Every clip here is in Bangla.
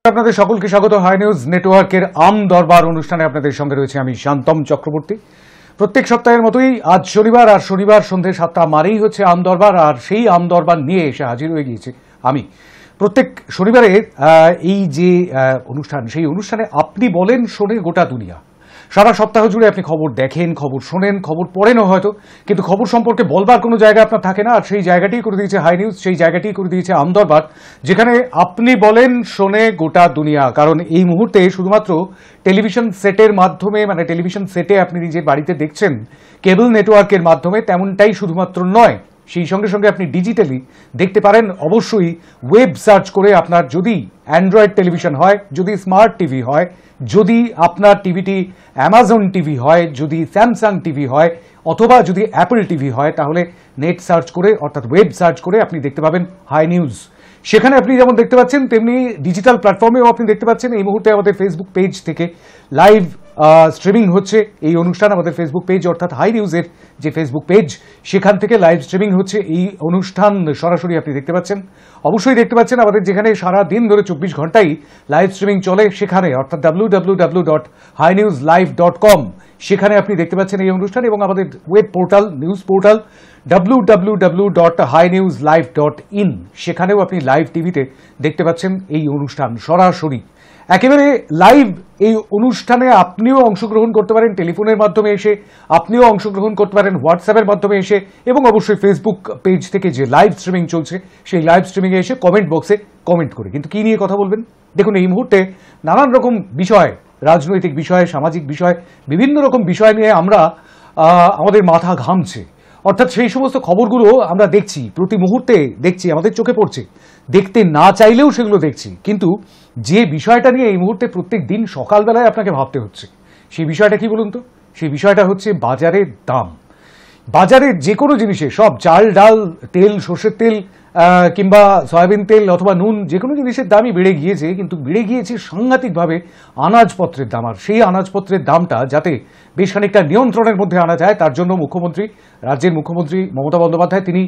আপনাদের সকলকে স্বাগত হাই নিউজ নেটওয়ার্কের আম দরবার অনুষ্ঠানে আপনাদের সঙ্গে রয়েছে আমি শান্তম চক্রবর্তী। প্রত্যেক সপ্তাহের মতোই আজ শনিবার, আর শনিবার সন্ধ্যে 7টা মানেই হচ্ছে আম দরবার, আর সেই আম দরবার নিয়ে এসে হাজির হয়ে গিয়েছে আমি। প্রত্যেক শনিবারে এই যে অনুষ্ঠান, সেই অনুষ্ঠানে আপনি বলেন শোনে গোটা দুনিয়া। সারা সপ্তাহ জুড়ে আপনি খবর দেখেন, খবর শোনেন, খবর পড়েনও হয়তো, কিন্তু খবর সম্পর্কে বলবার কোনো জায়গা আপনার থাকে না। আর সেই জায়গাটি করে দিয়েছে হাই নিউজ, সেই জায়গাটি করে দিয়েছে আম দরবার, যেখানে আপনি বলেন শোনে গোটা দুনিয়া। কারণ এই মুহূর্তে শুধুমাত্র টেলিভিশন সেটের মাধ্যমে, মানে টেলিভিশন সেটে আপনি নিজের বাড়িতে দেখছেন কেবল নেটওয়ার্কের মাধ্যমে, তেমনটাই শুধুমাত্র নয়, সেই সঙ্গে সঙ্গে আপনি ডিজিটালি দেখতে পারেন অবশ্যই ওয়েব সার্চ করে। আপনার যদি অ্যান্ড্রয়েড টেলিভিশন হয়, যদি স্মার্ট টিভি হয়, যদি আপনার টিভিটি অ্যামাজন টিভি হয়, যদি স্যামসাং টিভি হয়, অথবা যদি অ্যাপল টিভি হয়, তাহলে নেট সার্চ করে অর্থাৎ ওয়েব সার্চ করে আপনি দেখতে পাবেন হাই নিউজ। সেখানে আপনি যেমন দেখতে পাচ্ছেন তেমনি ডিজিটাল প্ল্যাটফর্মেও আপনি দেখতে পাচ্ছেন। এই মুহূর্তে আমাদের ফেসবুক পেজ থেকে লাইভ স্ট্রিমিং হচ্ছে এই অনুষ্ঠান। আমাদের ফেসবুক পেজ অর্থাৎ হাই নিউজের যে ফেসবুক পেজ, সেখান থেকে লাইভ স্ট্রিমিং হচ্ছে এই অনুষ্ঠান, সরাসরি আপনি দেখতে পাচ্ছেন। অবশ্যই দেখতে পাচ্ছেন আমাদের যেখানে সারা দিন ধরে 24 ঘন্টাই লাইভ স্ট্রিমিং চলে, সেখানে অর্থাৎ www.hinewslive.com, সেখানে আপনি দেখতে পাচ্ছেন এই অনুষ্ঠান। এবং আমাদের web portal, news portal www.hinewslive.in, সেখানেও আপনি লাইভ টিভিতে দেখতে পাচ্ছেন এই অনুষ্ঠান সরাসরি একেবারে লাইভ। এই অনুষ্ঠানে আপনিও অংশগ্রহণ করতে পারেন টেলিফোনের মাধ্যমে এসে, আপনিও অংশগ্রহণ করতে পারেন হোয়াটসঅ্যাপের মাধ্যমে এসে, এবং অবশ্যই ফেসবুক পেজ থেকে যে লাইভ স্ট্রিমিং চলছে সেই লাইভ স্ট্রিমিংয়ে এসে কমেন্ট বক্সে কমেন্ট করে। কিন্তু কি নিয়ে কথা বলবেন? দেখুন, এই মুহূর্তে নানান রকম বিষয়, রাজনৈতিক বিষয়, সামাজিক বিষয়, বিভিন্ন রকম বিষয় নিয়ে আমাদের মাথা ঘামছে। অর্থাৎ সেই সমস্ত খবরগুলো আমরা দেখছি, প্রতি মুহূর্তে দেখছি, আমাদের চোখে পড়ছে, দেখতে না চাইলেও সেগুলো দেখছি। কিন্তু যে বিষয়টা নিয়ে এই মুহূর্তে প্রত্যেক দিন সকালবেলায় আপনাকে ভাবতে হচ্ছে, সেই বিষয়টা কি বলুন তো? সেই বিষয়টা হচ্ছে বাজারের দাম। বাজারের যে কোনো জিনিসে, সব চাল, ডাল, তেল, সর্ষের তেল কিংবা সয়াবিন তেল অথবা নুন, যে কোনো জিনিসের দামই বেড়ে গিয়েছে, কিন্তু বেড়ে গিয়েছে সাংঘাতিকভাবে আনাজপত্রের দাম। আর সেই আনাজপত্রের দামটা যাতে বেশ খানিকটা নিয়ন্ত্রণের মধ্যে আনা যায়, তার জন্য রাজ্যের মুখ্যমন্ত্রী মমতা বন্দ্যোপাধ্যায় তিনি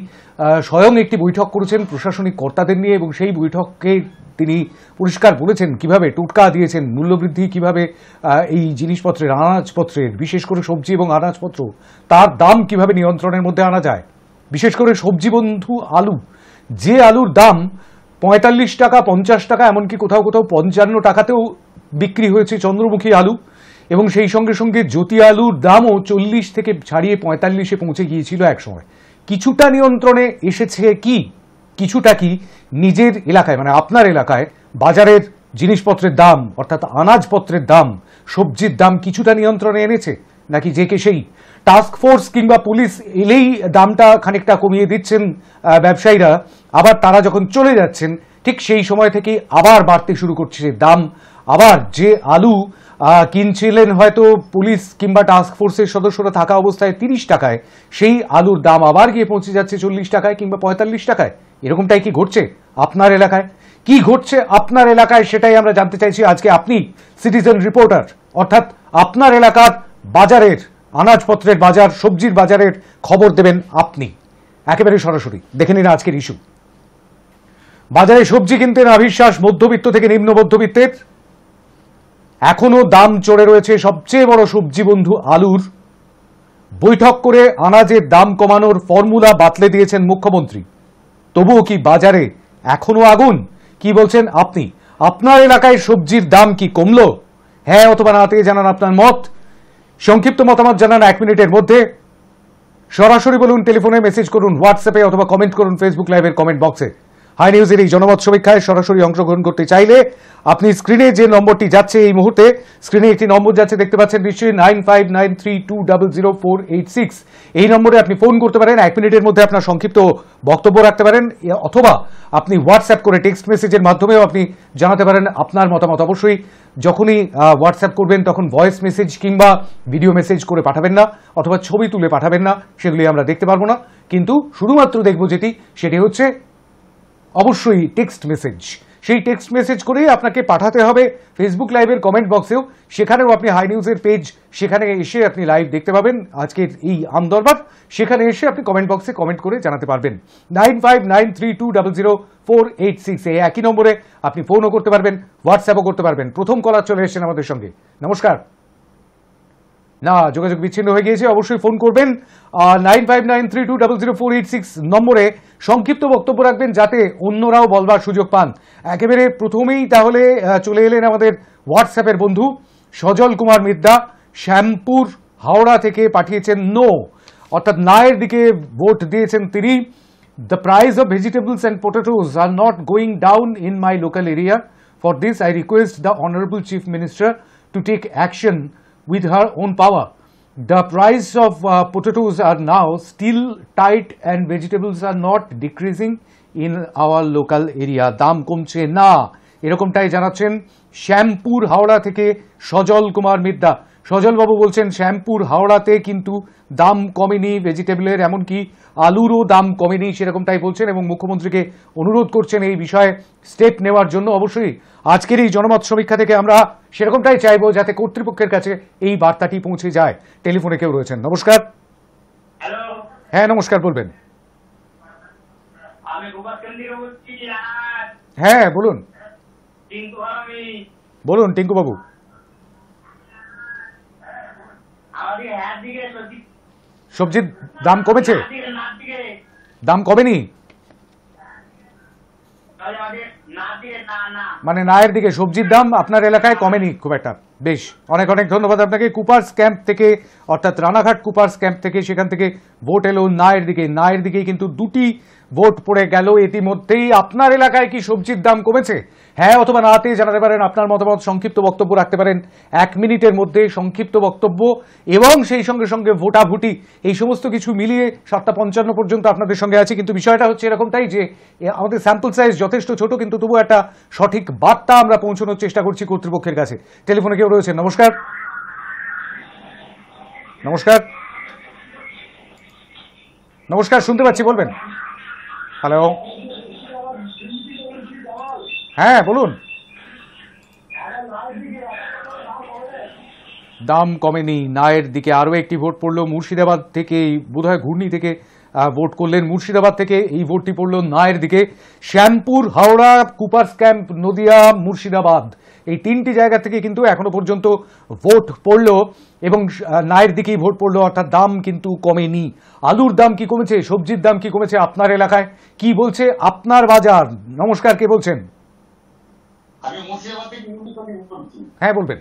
স্বয়ং একটি বৈঠক করেছেন প্রশাসনিক কর্তাদের নিয়ে, এবং সেই বৈঠকে তিনি পরিষ্কার বলেছেন কিভাবে টোটকা দিয়েছেন, মূল্যবৃদ্ধি কিভাবে এই জিনিসপত্রের, আনাজপত্রের, বিশেষ করে সবজি এবং আনাজপত্র, তার দাম কিভাবে নিয়ন্ত্রণের মধ্যে আনা যায়। বিশেষ করে সবজি বন্ধু আলু, যে আলুর দাম 45 টাকা, 50 টাকা, এমনকি কোথাও কোথাও 55 টাকাতেও বিক্রি হয়েছে চন্দ্রমুখী আলু, এবং সেই সঙ্গে সঙ্গে জ্যোতি আলুর দামও 40 থেকে ছাড়িয়ে 45-এ পৌঁছে গিয়েছিল একসময়। কিছুটা নিয়ন্ত্রণে এসেছে কি? কিছুটা কি নিজের এলাকায়, মানে আপনার এলাকায় বাজারের জিনিসপত্রের দাম অর্থাৎ আনাজপত্রের দাম, সবজির দাম কিছুটা নিয়ন্ত্রণে এনেছে? নাকি যে কে সেই টাস্ক ফোর্স কিংবা পুলিশ এলেই দামটা খানিকটা কমিয়ে দিচ্ছেন ব্যবসায়ীরা, আবার তারা যখন চলে যাচ্ছেন ঠিক সেই সময় থেকে আবার বাড়তে শুরু করছে দাম। আবার যে আলু কিনছিলেন হয়তো পুলিশ কিংবা টাস্ক ফোর্সের সদস্যরা থাকা অবস্থায় 30 টাকায়, সেই আলুর দাম আবার গিয়ে পৌঁছে যাচ্ছে 40 টাকায় কিংবা 45 টাকায়। এরকমটাই কি ঘটছে আপনার এলাকায়? কি ঘটছে আপনার এলাকায় সেটাই আমরা জানতে চাইছি আজকে। আপনি সিটিজেন রিপোর্টার, অর্থাৎ আপনার এলাকার বাজারের, আনাজপত্রের বাজার, সবজির বাজারের খবর দেবেন আপনি একেবারে সরাসরি। দেখে নিন আজকের ইস্যু। বাজারে সবজি কিনতে নাভিশ্বাস মধ্যবিত্ত থেকে নিম্ন মধ্যবিত্তের। এখনো দাম চড়ে রয়েছে সবচেয়ে বড় সবজি বন্ধু আলুর। বৈঠক করে আনাজের দাম কমানোর ফর্মুলা বাতলে দিয়েছেন মুখ্যমন্ত্রী। তবুও কি বাজারে এখনো আগুন? কি বলছেন আপনি? আপনার এলাকায় সবজির দাম কি কমলো? হ্যাঁ অথবা না তে জানান আপনার মত। সংক্ষিপ্ত মতামত জানান 1 মিনিটের মধ্যে। সরাসরি বলুন, টেলিফোনে, মেসেজ করুন, হোয়াটসঅ্যাপে অথবা কমেন্ট করুন ফেসবুক লাইভের কমেন্ট বক্সে। হাই নিউজের এই জনমত সমীক্ষায় সরাসরি অংশগ্রহণ করতে চাইলে আপনি স্ক্রিনে যে নম্বরটি যাচ্ছে, এই মুহূর্তে স্ক্রিনে একটি নম্বর যাচ্ছে, দেখতে পাচ্ছেন নিশ্চয়ই, 9593200486। এই নম্বরে আপনি ফোন করতে পারেন। 1 মিনিটের মধ্যে আপনার সংক্ষিপ্ত বক্তব্য রাখতে পারেন, অথবা আপনি হোয়াটসঅ্যাপ করে টেক্সট মেসেজের মাধ্যমেও আপনি জানাতে পারেন আপনার মতামত। অবশ্যই যখনই হোয়াটসঅ্যাপ করবেন তখন ভয়েস মেসেজ কিংবা ভিডিও মেসেজ করে পাঠাবেন না, অথবা ছবি তুলে পাঠাবেন না, সেগুলি আমরা দেখতে পারবো না। কিন্তু শুধুমাত্র দেখব সেটি হচ্ছে অবশ্যই টেক্সট মেসেজ। সেই টেক্সট মেসেজ করেই আপনাকে পাঠাতে হবে ফেসবুক লাইভের কমেন্ট বক্সেও, সেখানেও আপনি হাই নিউজের পেজ, সেখানে এসে আপনি লাইভ দেখতে পাবেন আজকের এই আমদরবার, সেখানে এসে আপনি কমেন্ট বক্সে কমেন্ট করে জানাতে পারবেন। 9593200486 এই একই নম্বরে আপনি ফোনও করতে পারবেন, হোয়াটসঅ্যাপও করতে পারবেন। প্রথম কলার চলে এসেছেন আমাদের সঙ্গে। নমস্কার। না, যোগাযোগ বিচ্ছিন্ন হয়ে গিয়েছে। অবশ্যই ফোন করবেন 9593200486 নম্বরে, সংক্ষিপ্ত বক্তব্য রাখবেন যাতে অন্যরাও বলবার সুযোগ পান। একেবারে প্রথমেই তাহলে চলে এলেন আমাদের হোয়াটসঅ্যাপের বন্ধু সজল কুমার মিদ্দা, শ্যামপুর হাওড়া থেকে পাঠিয়েছেন নো, অর্থাৎ নায়ের দিকে ভোট দিয়েছেন তিনি। The price of vegetables and potatoes are not going down in my local area. For this I request the honourable chief minister to take action with her own power. The price of potatoes are now still tight and vegetables are not decreasing in our local area. দাম কমছে না, এরকমটাই জানাচ্ছেন শ্যামপুর হাওড়া থেকে সজল কুমার মিদ্দা। সজল বাবু বলছেন শ্যামপুর হাওড়াতে কিন্তু দাম কমেনি ভেজিটেবলের, এমনকি আলুরও দাম কমেনি, সেরকমটাই বলছেন এবং মুখ্যমন্ত্রীকে অনুরোধ করছেন এই বিষয়ে স্টেপ নেওয়ার জন্য। অবশ্যই আজকের এই জনমত সমীক্ষা থেকে আমরা সেরকমটাই চাইবো যাতে কর্তৃপক্ষের কাছে এই বার্তাটি পৌঁছে যায়। টেলিফোনে কেউ রয়েছেন। নমস্কার। হ্যাঁ নমস্কার, বলবেন। হ্যাঁ বলুন বলুন টিঙ্কু বাবু। সবজির দাম কমেছে? দাম কমেনি মানে নায়ের দিকে সবজির দাম আপনার এলাকায় কমেনি খুব একটা। বেশ, অনেক অনেক ধন্যবাদ আপনাকে। কুপার্স ক্যাম্প থেকে, অর্থাৎ রানাঘাট কুপার্স ক্যাম্প থেকে, সেখান থেকে ভোট এলো নায়ের দিকে। নায়ের দিকেই কিন্তু দুটি ভোট পড়ে গেল ইতিমধ্যেই। আপনার এলাকায় কি সবজির দাম কমেছে? হ্যাঁ অথবা নাতে জানাতে পারেন। আপনার মতামত, সংক্ষিপ্ত বক্তব্য রাখতে পারেন 1 মিনিটের মধ্যে, সংক্ষিপ্ত বক্তব্য এবং সেই সঙ্গে সঙ্গে ভোটাভুটি, এই সমস্ত কিছু মিলিয়ে 7:55 পর্যন্ত আপনাদের সঙ্গে আছি। কিন্তু বিষয়টা হচ্ছে এরকমটাই যে আমাদের স্যাম্পল সাইজ যথেষ্ট ছোট, কিন্তু তবুও একটা সঠিক বার্তা আমরা পৌঁছানোর চেষ্টা করছি কর্তৃপক্ষের কাছে। টেলিফোনে কেউ রয়েছেন। নমস্কার। নমস্কার নমস্কার, শুনতে পাচ্ছি, বলবেন। হ্যালো, হ্যাঁ বলুন। দাম কমেনি নায়ের দিকে। আরও একটি ভোট পড়লো মুর্শিদাবাদ থেকে, বোধহয় ঘূর্ণি থেকে ভোট করলেন। মুর্শিদাবাদ থেকে এই ভোটটি পড়লো নায়ের দিকে। শ্যামপুর, হাওড়া, কুপার্স ক্যাম্প, নদিয়া, মুর্শিদাবাদ, এই 3টি জায়গা থেকে কিন্তু এখনো পর্যন্ত ভোট পড়লো এবং নায়ের দিকেই ভোট পড়লো, অর্থাৎ দাম কিন্তু কমেনি। আলুর দাম কি কমেছে? সবজির দাম কি কমেছে? আপনার এলাকায় কি বলছে আপনার বাজার? নমস্কার, কে বলছেন? আমি মুর্শিদাবাদ থেকে বলছি। হ্যাঁ বলবেন।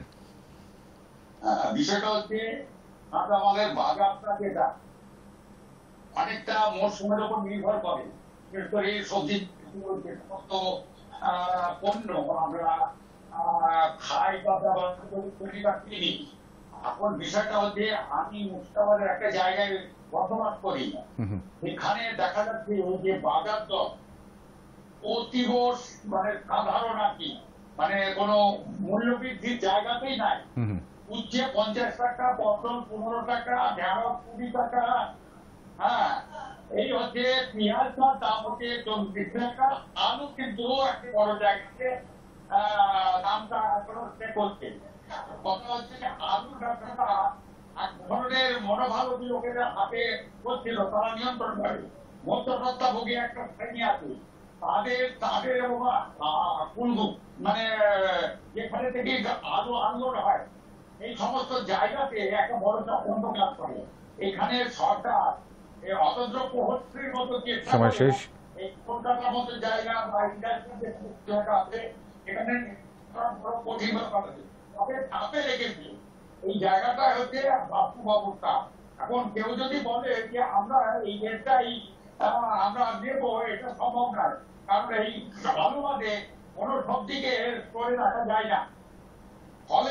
বিষয়টা হচ্ছে আমাদের বাজারটা যেটা অনেকটা মৌসুমের উপর নির্ভর করে, বিশেষ করে সবজি সমস্ত পণ্য আমরা খাই বা ব্যবহার কিনি। এখন বিষয়টা হচ্ছে আমি মুর্শিদাবাদের একটা জায়গায় বসবাস করি, এখানে দেখা যাচ্ছে যে বাজার দর অতীব মানে সাধারণ আর কি, মানে কোনো মূল্য বৃদ্ধির জায়গাতেই নাই। উচ্ছে 50 টাকা, পটল 15 টাকা, ঢেঁড়স 20 টাকা, হ্যাঁ এই হচ্ছে পেঁয়াজটার দাম হচ্ছে 40 টাকা। আলু কিন্তু একটা বড় জায়গাতে দামটা করছে। কথা হচ্ছে আলু ব্যবসাটা এক ধরনের মনোভাবী লোকেরা হাতে করছিল, তারা নিয়ন্ত্রণ করে। মধ্যপ্রত্যাভোগী একটা শ্রেণী আছে, তাদের মানে যেখানে থেকে আলু আনলোড হয় এই সমস্ত জায়গাতে একটা বড় চক্রান্ত কাজ করে। এখানে সরকার অতন্ত্র প্রহস্ত্রীর মতো সময় শেষ। এই কলকাতার মতো জায়গা বা ইন্ডাস্ট্রি জায়গা আছে, এখানে কঠিন তবে চাপে লেগেছে। এই জায়গাটা হচ্ছে বাস্তুবাবুটা। এখন কেউ যদি বলে যে আমরা এই দেশটাই আমরা নেব, এটা সম্ভব নয়, কারণ এই ভালোবাদে কোনো সবদিকে করে রাখা যায় না। ফলে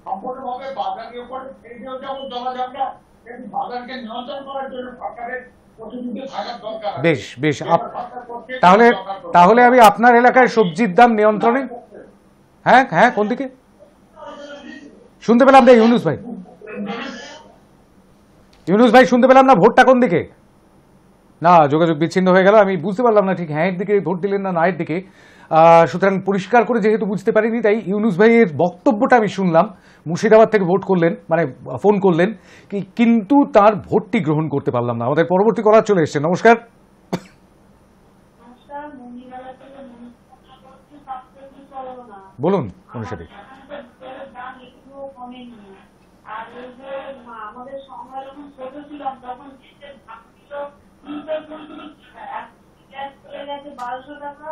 সম্পূর্ণভাবে বাজারের উপরে ছেড়ে দিয়েও যেমন চলা যাবে না, কিন্তু বাজারকে নিয়ন্ত্রণ করার জন্য সরকারের প্রতিনিধি থাকার দরকার। বেশ বেশ, তাহলে আমি আপনার এলাকায় সবজির দাম নিয়ন্ত্রণে। হ্যাঁ হ্যাঁ, কোন দিকে শুনতে পেলাম না? ইউনুস ভাই শুনতে পেলাম না। ভোটটা কোন দিকে? না, যোগাযোগ বিচ্ছিন্ন হয়ে গেল। আমি বুঝতে পারলাম না ঠিক হ্যাঁয়ের দিকে ভোট দিলেন না নায়ের দিকে। সুতরাং পরিষ্কার করে যেহেতু বুঝতে পারিনি, তাই ইউনুস ভাইয়ের বক্তব্যটা আমি শুনলাম। মুর্শিদাবাদ থেকে ভোট করলেন, মানে ফোন করলেন, কিন্তু তার ভোটটি গ্রহণ করতে পারলাম না। আমাদের পরবর্তী কলার চলে এসছে। নমস্কার। বলুন অনুসারী। আমাদের সময় যখন ছোট ছিলাম তখন 1200 টাকা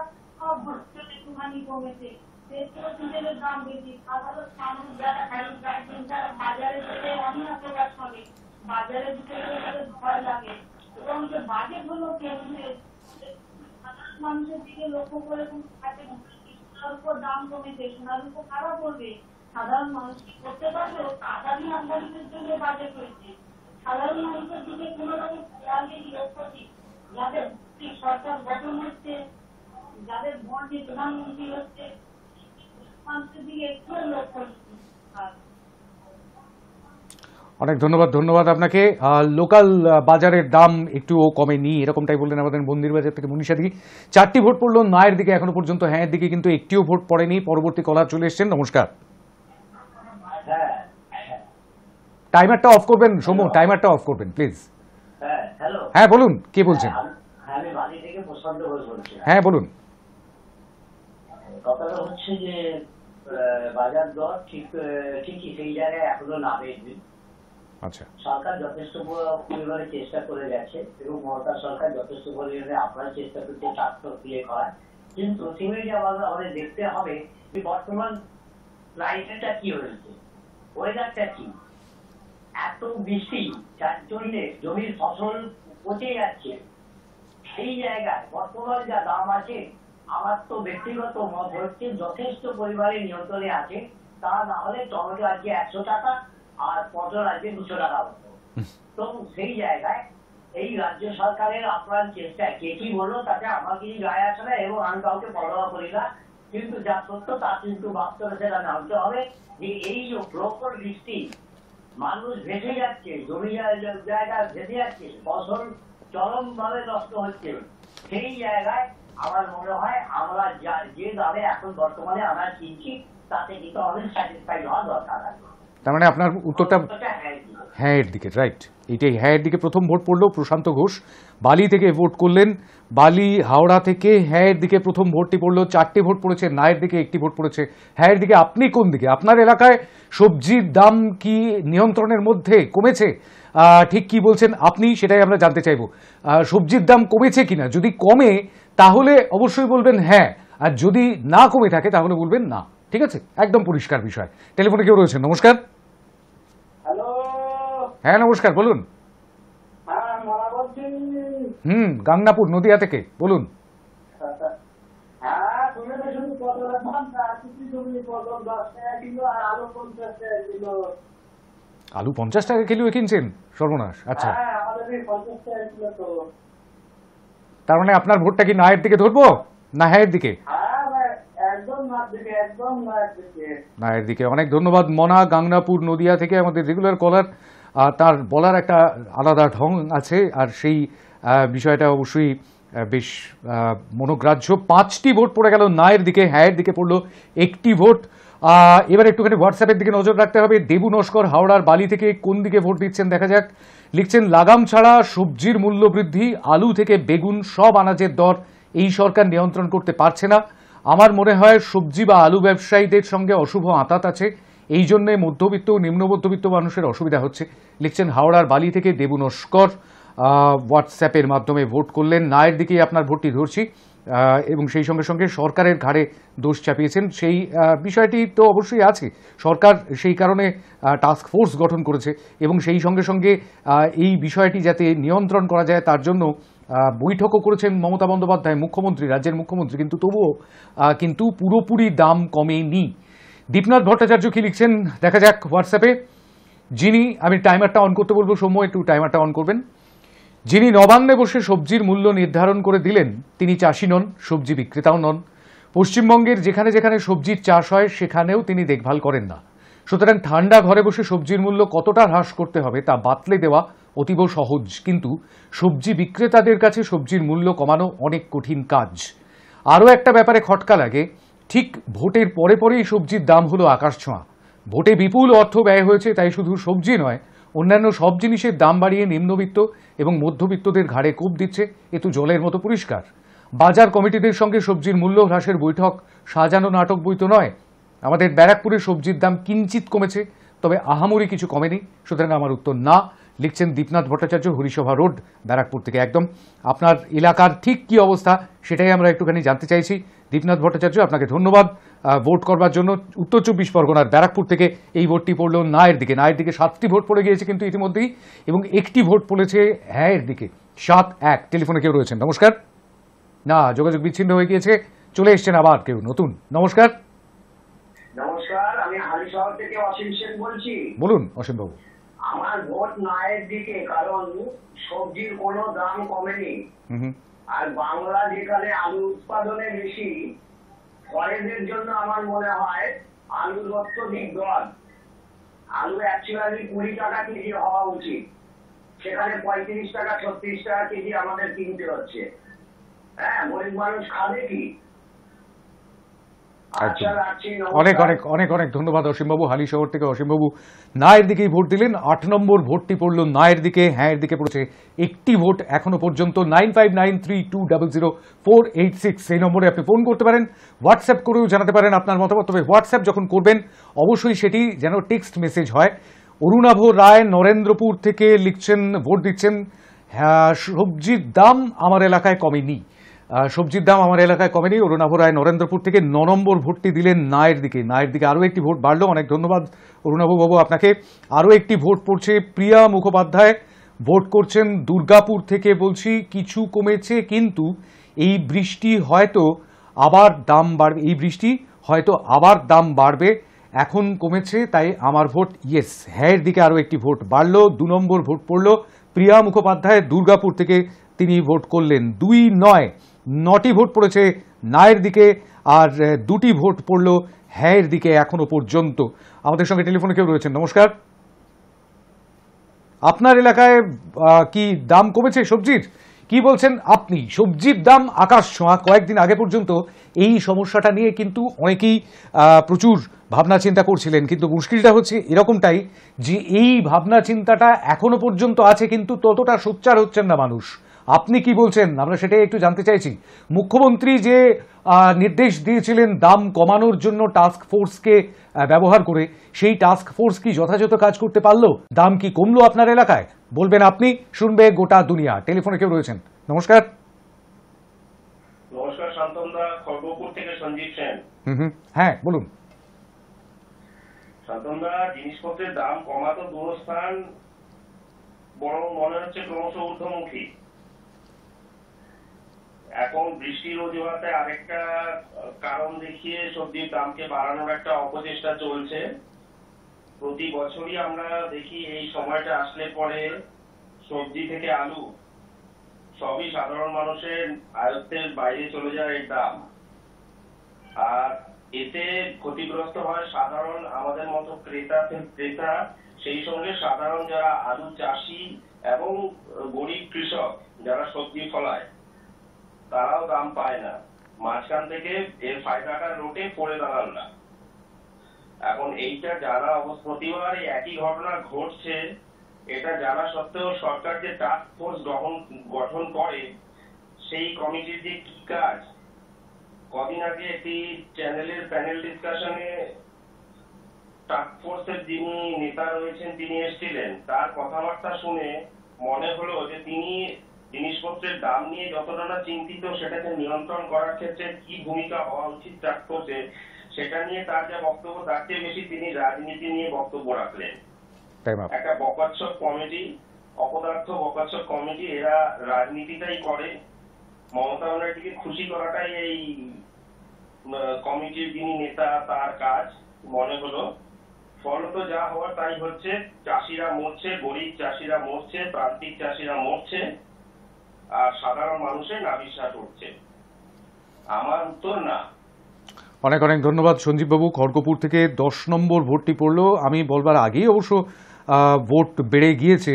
একটুখানি কমেছে। তেলের দাম বেশি, সাধারণ মানুষ যারা বাজারে যেতে অন্য প্রকাশ করে, বাজারে দিতে গেলে ভয় লাগে। এবং যে বাজেট হলো কেন্দ্রে সাধারণ মানুষের দিকে লক্ষ্য করে সোনার উপর দাম কমেছে, সোনার উপর খারাপ করবে। সাধারণ মানুষ কি করতে পারবে? আদানি আম্বানিদের জন্য বাজেট হয়েছে। সাধারণ মানুষের দিকে কোন রকম খেয়াল নেই, লক্ষ্য নেই। যাদের সরকার গঠন হচ্ছে, যাদের মন্ত্রী প্রধানমন্ত্রী হচ্ছে, মানুষের দিকে একটু লক্ষ্য নেই। অনেক ধন্যবাদ আপনাকে। লোকাল বাজারের দাম একটুও কমেনি, এরকমটাই বললেন আমাদের মন্দির বাজার থেকে মনীষাদি। 4টি ভোট পড়লো নায়ের দিকে, এখনো পর্যন্ত হ্যাঁয়ের দিকে কিন্তু একটিও ভোট পড়েনি। পরবর্তী কলার চলে এসছেন। নমস্কার। টাইমারটা অফ করবেন সৌম্য, টাইমারটা অফ করবেন প্লিজ। হ্যালো, হ্যাঁ বলুন, কে বলছেন? আমি বালি থেকে প্রশান্ত ঘোষ বলছি। হ্যাঁ বলুন। কথাটা হচ্ছে যে বাজার দর ঠিকই সেই জায়গায় এখনো নামেনি। আচ্ছা, সরকার যথেষ্ট পরিমাণে চেষ্টা করে গেছে এবং মমতা সরকার যথেষ্ট পরিমাণে আপনারা চেষ্টা করছে স্বার্থ ক্রিয়ে করার, কিন্তু সিমিলিটি আমাদের দেখতে হবে যে বর্তমান ক্লাইমেটটা কি হয়েছে, ওয়েদারটা কি। এত বৃষ্টি যার জন্য জমির ফসল পচে যাচ্ছে, সেই জায়গায় বর্তমান যা দাম আছে, আমার তো ব্যক্তিগত মত হচ্ছে যথেষ্ট পরিমাণে নিয়ন্ত্রণে আছে। তা না হলে টমেটো আজকে 100 টাকা আর পটল আজকে 200 টাকা মতো। তো সেই জায়গায় এই রাজ্য সরকারের আপ্রাণ চেষ্টা, কে কি বললো তাতে আমার কিছু যায় আসে না এবং আমি কাউকে পরোয়া করি না, কিন্তু যা সত্য তা কিন্তু বাস্তবে সেটা জানতে হবে যে এই যে প্রখর বৃষ্টি, মানুষ ভেসে যাচ্ছে, জমি জায়গা ভেসে যাচ্ছে, ফসল চরম ভাবে নষ্ট হচ্ছে। সেই জায়গায় আমার মনে হয় আমরা যে দামে এখন বর্তমানে আমরা কিনছি তাতে কিন্তু অনেক স্যাটিসফাইড হওয়া দরকার আছে। তার মানে আপনার উত্তরটা হ্যাঁয়ের দিকে, রাইট? এটাই হ্যাঁয়ের দিকে প্রথম ভোট পড়লো প্রশান্ত ঘোষ, বালি থেকে ভোট করলেন। বালি হাওড়া থেকে হ্যাঁয়ের দিকে প্রথম ভোটটি পড়লো। 4টি ভোট পড়েছে নায়ের দিকে, 1টি ভোট পড়েছে হ্যাঁয়ের দিকে। আপনি কোন দিকে? আপনার এলাকায় সবজির দাম কি নিয়ন্ত্রণের মধ্যে, কমেছে? ঠিক কি বলছেন আপনি, সেটাই আমরা জানতে চাইব। সবজির দাম কমেছে কিনা, যদি কমে তাহলে অবশ্যই বলবেন হ্যাঁ, আর যদি না কমে থাকে তাহলে বলবেন না। ঠিক আছে, একদম পরিষ্কার বিষয়। টেলিফোনে কেউ রয়েছেন। নমস্কার। হ্যালো। হ্যাঁ নমস্কার, বলুন। হ্যাঁ, মারা বলছি। গাংনাপুর নদিয়া থেকে বলুন। হ্যাঁ, তুমি তো শুধু পটলের দাম না, কিছু জমি পটল 10 টাকা কিলো আর আলু 50 টাকা কিলো। আলু 50 টাকা কিলো কিনছেন? সর্বনাশ। আচ্ছা, হ্যাঁ, আমাদের এই 50 টাকা কিলো তো। তার মানে আপনার ভোটটা কি নায়ের দিকে ধরবো না হ্যাঁয়ের দিকে? হ্যাঁ ভাই, একদম না দিকে, একদম না দিকে। নায়ের দিকে। অনেক ধন্যবাদ মনা, গাংনাপুর নদিয়া থেকে আমাদের রেগুলার কলার। তার বলার একটা আলাদা ঢং আছে, আর সেই বিষয়টা অবশ্যই বেশ মনোগ্রাহ্য। 5টি ভোট পড়ে গেল নায়ের দিকে, হ্যাঁয়ের দিকে পড়লো 1টি ভোট। এবার একটুখানি হোয়াটসঅ্যাপের দিকে নজর রাখতে হবে। দেবু নস্কর হাওড়ার বালি থেকে কোন দিকে ভোট দিচ্ছেন দেখা যাক। লিখছেন, লাগাম ছাড়া সবজির মূল্য বৃদ্ধি, আলু থেকে বেগুন সব আনাজের দর এই সরকার নিয়ন্ত্রণ করতে পারছে না। আমার মনে হয় সবজি বা আলু ব্যবসায়ীদের সঙ্গে অশুভ আঁতাত আছে, এই জন্যে মধ্যবিত্ত ও নিম্ন মধ্যবিত্ত মানুষের অসুবিধা হচ্ছে। লিখছেন হাওড়ার বালি থেকে দেবু নস্কর, হোয়াটসঅ্যাপের মাধ্যমে ভোট করলেন। নায়ের দিকেই আপনার ভোটটি ধরছি, এবং সেই সঙ্গে সঙ্গে সরকারের ঘাড়ে দোষ চাপিয়েছেন, সেই বিষয়টি তো অবশ্যই আছে। সরকার সেই কারণে টাস্ক ফোর্স গঠন করেছে এবং সেই সঙ্গে সঙ্গে এই বিষয়টি যাতে নিয়ন্ত্রণ করা যায় তার জন্য বৈঠকও করেছেন মমতা বন্দ্যোপাধ্যায় মুখ্যমন্ত্রী, রাজ্যের মুখ্যমন্ত্রী। কিন্তু তবুও কিন্তু পুরোপুরি দাম কমেনি। দীপনাথ ভট্টাচার্য কি লিখছেন দেখা যাক হোয়াটসঅ্যাপে। যিনি, আমি টাইমারটা অন করতে বলবো, সময় একটু টাইমারটা অন করবেন। যিনি নবান্নে বসে সবজির মূল্য নির্ধারণ করে দিলেন তিনি চাষি নন, সবজি বিক্রেতাও নন। পশ্চিমবঙ্গের যেখানে যেখানে সবজির চাষ হয় সেখানেও তিনি দেখভাল করেন না। সুতরাং ঠান্ডা ঘরে বসে সবজির মূল্য কতটা হ্রাস করতে হবে তা বাতলে দেওয়া অতীব সহজ, কিন্তু সবজি বিক্রেতাদের কাছে সবজির মূল্য কমানো অনেক কঠিন কাজ। আরও একটা ব্যাপারে খটকা লাগে, ঠিক ভোটের পরে পরেই সবজির দাম হলো আকাশছোঁয়া। ভোটে বিপুল অর্থ ব্যয় হয়েছে, তাই শুধু সবজি নয়, অন্যান্য সব জিনিসের দাম বাড়িয়ে নিম্নবিত্ত এবং মধ্যবিত্তদের ঘাড়ে কোপ দিচ্ছে। এ তো জলের মতো পরিষ্কার। বাজার কমিটিদের সঙ্গে সবজির মূল্য হ্রাসের বৈঠক সাজানো নাটক বই তো নয়। আমাদের ব্যারাকপুরে সবজির দাম কিঞ্চিত কমেছে, তবে আহামরি কিছু কমেনি। সুতরাং আমার উত্তর না। লিখছেন দীপনাথ ভট্টাচার্য, হরিসভা রোড, ব্যারাকপুর থেকে। একদম আপনার এলাকার ঠিক কি অবস্থা সেটাই আমরা একটুখানি জানতে চাইছি। দীপনাথ ভট্টাচার্য, আপনাকে ধন্যবাদ ভোট করবার জন্য। উত্তর 24 পরগনার ব্যারাকপুর থেকে এই ভোটটি পড়ল নায়ের দিকে। নায়ের দিকে 7টি ভোট পড়ে গিয়েছে কিন্তু ইতিমধ্যেই, এবং একটি ভোট পড়েছে হ্যাঁয়ের দিকে। 7-1। টেলিফোনে কেউ রয়েছেন? নমস্কার। না, যোগাযোগ বিচ্ছিন্ন হয়ে গিয়েছে। চলে এসছেন আবার কেউ নতুন। নমস্কার। নমস্কার, আমি হালিশহর থেকে অসীম সেন বলছি। বলুন অসীম বাবু। আমার ভোট নায়ের দিকে, কারণ সবজির কোনো দাম কমেনি। আর বাংলা যেখানে আলু উৎপাদনে বেশি, ফরেনের জন্য আমার মনে হয় আলুর অত্যধিক দর। আলু অ্যাকচুয়ালি 20 টাকা কেজি হওয়া উচিত, সেখানে 35 টাকা 36 টাকা কেজি আমাদের কিনতে হচ্ছে। হ্যাঁ, গরিব মানুষ খাবে কি? অনেক অনেক অনেক অনেক ধন্যবাদ অসীমবাবু। হালিশহর থেকে অসীমবাবু নায়ের দিকেই ভোট দিলেন। 8 নম্বর ভোটটি পড়ল নায়ের দিকে। হ্যাঁ এর দিকে পড়েছে একটি ভোট এখনো পর্যন্ত। 9593200486 এই নম্বরে আপনি ফোন করতে পারেন, হোয়াটসঅ্যাপ করেও জানাতে পারেন আপনার মতামত। তবে হোয়াটসঅ্যাপ যখন করবেন অবশ্যই সেটি যেন টেক্সট মেসেজ হয়। অরুণাভ রায় নরেন্দ্রপুর থেকে লিখছেন, ভোট দিচ্ছেন, হ্যাঁ সবজির দাম আমার এলাকায় কমেনি। সবজির দাম আমার এলাকায় কমেনি। অরুণাভ রায় নরেন্দ্রপুর থেকে 9 নম্বর ভোটটি দিলেন নায়ের দিকে। নায়ের দিকে আরও একটি ভোট বাড়লো। অনেক ধন্যবাদ অরুণাভ বাবু আপনাকে। আরও একটি ভোট পড়ছে প্রিয়া মুখোপাধ্যায়, ভোট করছেন দুর্গাপুর থেকে। বলছি কিছু কমেছে, কিন্তু এই বৃষ্টি হয়তো আবার দাম বাড়বে। এই বৃষ্টি হয়তো আবার দাম বাড়বে। এখন কমেছে, তাই আমার ভোট ইয়েস। হ্যাঁ এর দিকে আরও একটি ভোট বাড়লো। 2 নম্বর ভোট পড়লো প্রিয়া মুখোপাধ্যায় দুর্গাপুর থেকে, তিনি ভোট করলেন 2-9টি ভোট পড়েছে নায়ের দিকে, আর 2টি ভোট পড়ল হ্যাঁয়ের দিকে এখনো পর্যন্ত। আমাদের সঙ্গে টেলিফোনে কেউ রয়েছেন? নমস্কার। আপনার এলাকায় কি দাম কমেছে সবজির? কি বলছেন আপনি? সবজির দাম আকাশ ছোঁয়া। কয়েকদিন আগে পর্যন্ত এই সমস্যাটা নিয়ে কিন্তু অনেকেই প্রচুর ভাবনা চিন্তা করছিলেন, কিন্তু মুশকিলটা হচ্ছে এরকমটাই যে এই ভাবনা চিন্তাটা এখনো পর্যন্ত আছে, কিন্তু ততটা সোচ্চার হচ্ছেন না মানুষ। আপনি কি বলছেন আমরা সেটাই একটু জানতে চাইছি। মুখ্যমন্ত্রী যে নির্দেশ দিয়েছিলেন দাম কমানোর জন্য টাস্ক ফোর্সকে ব্যবহার করে, সেই টাস্ক ফোর্স কি যথাযথ কাজ করতে পারলো? দাম কি কমলো আপনার এলাকায়? বলবেন আপনি, শুনবে গোটা দুনিয়া। টেলিফোনে কেউ রয়েছেন? নমস্কার। নমস্কার শান্তনদা, খড়গপুর থেকে সঞ্জীব সেন। হ্যাঁ বলুন। শান্তনদা, জিনিসপত্রের দাম কমা তো দূরস্থান, বরং মনে হচ্ছে ক্রমশ ঊর্ধ্বমুখী। এখন বৃষ্টির অজুহাতে আরেকটা কারণ দেখিয়ে সবজির দামকে বাড়ানোর একটা অপচেষ্টা চলছে। প্রতি বছরই আমরা দেখি এই সময়টা আসলে পরে সবজি থেকে আলু সবই সাধারণ মানুষের আয়ত্তের বাইরে চলে যায় এর দাম, আর এতে ক্ষতিগ্রস্ত হয় সাধারণ আমাদের মতো ক্রেতা, সেই সঙ্গে সাধারণ যারা আলু চাষি এবং গরিব কৃষক যারা সবজি ফলায় তারাও দাম পায় না। মাঝখান থেকে এর ফায়দাটা রোটে পড়ে দাঁড়াল না। এখন এইটা যারা প্রতিবার একই ঘটনা ঘটছে, এটা জানা সত্ত্বেও সরকার যে টাস্ক ফোর্স গঠন করে, সেই কমিটির যে কি কাজ। কদিন আগে একটি চ্যানেলের প্যানেল ডিসকাশনে টাস্ক ফোর্সের যিনি নেতা রয়েছেন তিনি এসেছিলেন। তার কথাবার্তা শুনে মনে হলো যে তিনি জিনিসপত্রের দাম নিয়ে যতটা না চিন্তিত, সেটাকে নিয়ন্ত্রণ করার ক্ষেত্রে কি ভূমিকা হওয়া উচিত টাস্ক ফোর্সে, সেটা নিয়ে তার যা বক্তব্য তার চেয়ে বেশি তিনি রাজনীতি নিয়ে বক্তব্য রাখলেন। একটা বকাচ্ছপ কমিটি, অপদার্থ বকাচ্ছপ কমিটি, এরা রাজনীতিটাই করে। মমতা ব্যানার্জিকে খুশি করাটাই এই কমিটির যিনি নেতা তার কাজ মনে হলো। ফলত যা হওয়ার তাই হচ্ছে। চাষিরা মরছে, গরিব চাষিরা মরছে, প্রান্তিক চাষিরা মরছে, আর সাধারণ মানুষের নাভিশ্বাস উঠছে। আমার উত্তর না। অনেক অনেক ধন্যবাদ সঞ্জীব বাবু। খড়গপুর থেকে 10 নম্বর ভোটটি পড়লো। আমি বলবার আগেই অবশ্য ভোট বেড়ে গিয়েছে।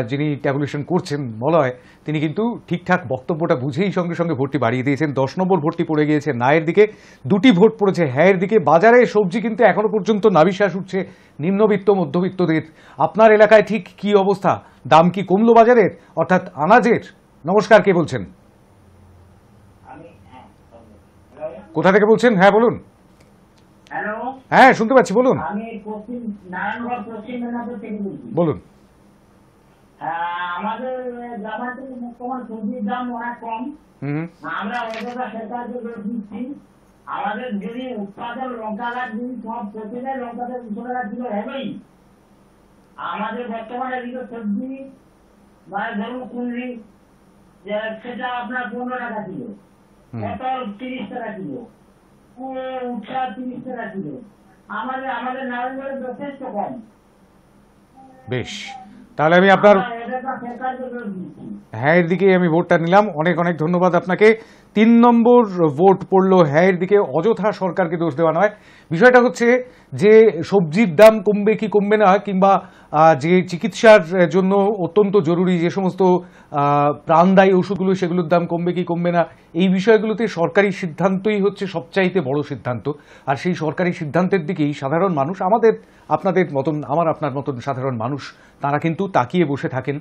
যিনি ট্যাবুলেশন করছেন মলয়, তিনি কিন্তু ঠিকঠাক বক্তব্যটা বুঝেই সঙ্গে সঙ্গে ভোটটি বাড়িয়ে দিয়েছেন। 10 নম্বর ভোটটি পড়ে গিয়েছে নায়ের দিকে, 2টি ভোট পড়েছে হ্যাঁয়ের দিকে। বাজারে সবজি কিন্তু এখনো পর্যন্ত নাভিশ্বাস উঠছে নিম্নবিত্ত মধ্যবিত্তদের। আপনার এলাকায় ঠিক কি অবস্থা? দাম কি কমলো বাজারের, অর্থাৎ আনাজের? নমস্কার, কে বলছেন? কোথা থেকে বলছেন? হ্যাঁ বলুন। হ্যালো, হ্যাঁ শুনতে পাচ্ছি, বলুন আমি নারায়ণগঞ্জ পশ্চিম মেদিনীপুর থেকে বলছি। বলুন। আমাদের গ্রামাঞ্চলে বর্তমান সবজির দাম অনেক কম। আমরা অযথা সরকারকে দোষ দিচ্ছি। আমাদের যদি উৎপাদন লঙ্কা গাছ যদি সব পচে যায়, লঙ্কাতে 200 টাকা কিলো হবেই। আমাদের বর্তমানে এদিকে সবজি মানে ধরুন কুঁদরি, সেটা আপনার 15 টাকা কিলো, পটল 30 টাকা কিলো, উচ্ছা 30 টাকা কিলো। আমাদের নারায়ণগঞ্জে যথেষ্ট কম। বেশ, তাহলে আমি আপনার হ্যাঁয়ের দিকে আমি ভোটটা নিলাম। অনেক অনেক ধন্যবাদ আপনাকে। 3 নম্বর ভোট পড়লো হ্যাঁয়ের দিকে। অযথা সরকারকে দোষ দেওয়া নয়, বিষয়টা হচ্ছে যে সবজির দাম কমবে কি কমবে না, কিংবা যে চিকিৎসার জন্য অত্যন্ত জরুরি যে সমস্ত প্রাণদায়ী ওষুধগুলো, সেগুলোর দাম কমবে কি কমবে না, এই বিষয়গুলোতে সরকারি সিদ্ধান্তই হচ্ছে সবচাইতে বড় সিদ্ধান্ত। আর সেই সরকারি সিদ্ধান্তের দিকেই সাধারণ মানুষ, আমাদের আপনাদের মতন, আমার আপনার মতন সাধারণ মানুষ, তারা কিন্তু তাকিয়ে বসে থাকেন।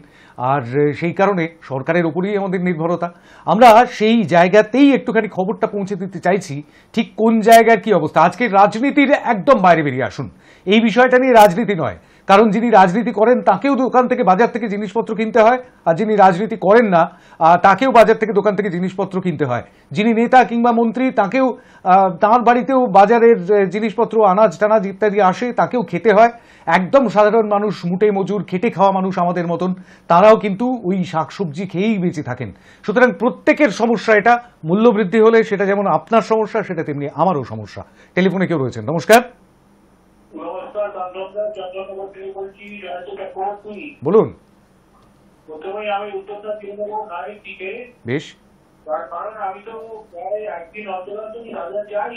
আর সেই কারণে সরকারের উপরেই আমাদের নির্ভরতা। আমরা সেই জায়গাতেই একটুখানি খবরটা পৌঁছে দিতে চাইছি, ঠিক কোন জায়গার কি অবস্থা। আজকে রাজনীতির একদম বাইরে বেরিয়ে আসুন। এই বিষয়টা নিয়ে রাজনীতি নয়, কারণ যিনি রাজনীতি করেন তাকেও দোকান থেকে বাজার থেকে জিনিসপত্র কিনতে হয়, আর যিনি রাজনীতি করেন না তাকেও বাজার থেকে দোকান থেকে জিনিসপত্র কিনতে হয়। যিনি নেতা কিংবা মন্ত্রী তাকেও তাঁর বাড়িতেও বাজারের জিনিসপত্র, আনাজ টানাজ ইত্যাদি আসে, তাকেও খেতে হয়। একদম সাধারণ মানুষ, মুটে মজুর, খেটে খাওয়া মানুষ আমাদের মতন, তারাও কিন্তু ওই শাকসবজি খেয়েই বেঁচে থাকেন। সুতরাং প্রত্যেকের সমস্যা এটা। মূল্যবৃদ্ধি হলে সেটা যেমন আপনার সমস্যা, সেটা তেমনি আমারও সমস্যা। টেলিফোনে কেউ রয়েছেন, নমস্কার। নমস্কার, চন্দ্রনগর থেকে বলছি, বলুন। প্রথমে আমি উত্তরটা দিয়ে দেবো নারীর দিকে। বেশ। তার কারণ আমি তো প্রায় একদিন অন্তরান্তরই বাজার যাই,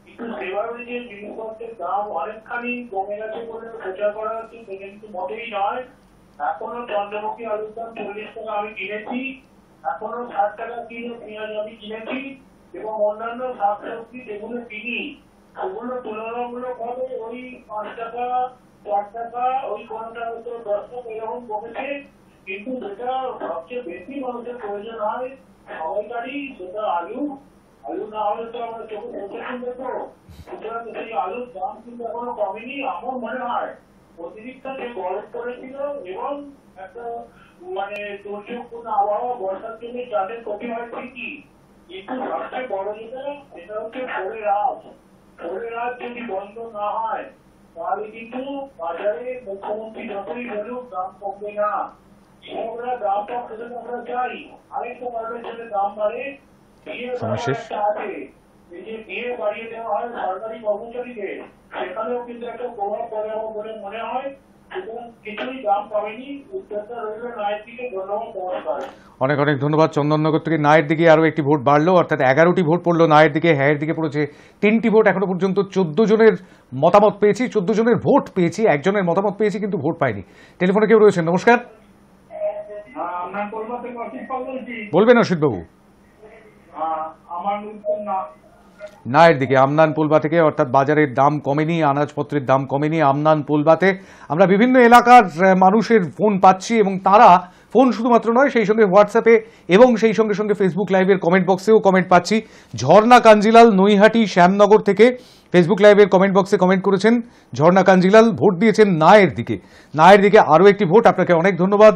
কিন্তু সেভাবে যে জিনিসপত্রের দাম অনেকখানি কমে গেছে বলে প্রচার করা হচ্ছে সেটা কিন্তু মোটেই নয়। এখনো চন্দ্রমুখী আলুর দাম 40 টাকা আমি কিনেছি, এখনো 60 টাকা কিলো পেঁয়াজ আমি কিনেছি, এবং অন্যান্য শাকসবজি যেগুলো কিনি সেগুলো তুলনামূলক ভাবে ওই 5 টাকা 4 টাকা, ওই কোনটা হয়তো 10 টাকা এরকম কমেছে। কিন্তু যেটা সবচেয়ে বেশি মানুষের প্রয়োজন হয় সবাইকারই, সেটা আলু না হলে তো আমরা চোখে প্রচেন দেখবো। সুতরাং সেই আলুর দাম কিন্তু এখনো কমেনি। আমার মনে হয় অতিরিক্ত যে গরম পড়েছিল এবং একটা মানে দুর্যোগপূর্ণ আবহাওয়া, বর্ষার জন্য চাষের ক্ষতি হয় ঠিকই, কিন্তু সবচেয়ে বড় যেটা সেটা হচ্ছে ফোরের রাত যদি বন্ধ না হয় তাহলে কিন্তু বাজারে মুখ্যমন্ত্রী যতই বলুক দাম কমবে না। কৃষকরা দামটা খেতে আমরা চাই। আরেকটা কারণের জন্য দাম বাড়ে, বিয়ে একটা আছে, এই যে বিয়ে বাড়িয়ে দেওয়া হয় সরকারি কর্মচারীদের, সেখানেও কিন্তু একটা প্রভাব পড়ে বলে মনে হয়। কিছুই দাম কমেনি। উত্তরটা রইল নায়ের দিকে। ধন্যবাদ, নমস্কার। অনেক অনেক ধন্যবাদ। চন্দননগর থেকে নায়ের দিকে আরও একটি ভোট বাড়লো, অর্থাৎ 11টি ভোট পড়লো নায়ের দিকে। হ্যাঁয়ের দিকে পড়েছে 3টি ভোট। এখনো পর্যন্ত 14 জনের মতামত পেয়েছি, 14 জনের ভোট পেয়েছি, একজনের মতামত পেয়েছি কিন্তু ভোট পাইনি। টেলিফোনে কেউ রয়েছেন, নমস্কার। বলবেন অসিত বাবু। নায়ের দিকে আমনান পোলবা থেকে, অর্থাৎ বাজারের দাম কমেনি, আনাজপত্রের দাম কমেনি আমনান পোলবাতে। আমরা বিভিন্ন এলাকার মানুষের ফোন পাচ্ছি, এবং তারা ফোন শুধুমাত্র নয়, সেই সঙ্গে হোয়াটসঅ্যাপে এবং সেই সঙ্গে সঙ্গে ফেসবুক লাইভের কমেন্ট বক্সেও কমেন্ট পাচ্ছি। ঝর্ণা কাঞ্জিলাল নৈহাটি শ্যামনগর থেকে ফেসবুক লাইভের কমেন্ট বক্সে কমেন্ট করেছেন। ঝর্ণা কাঞ্জিলাল ভোট দিয়েছেন নায়ের দিকে। নায়ের দিকে আরও একটি ভোট। আপনাকে অনেক ধন্যবাদ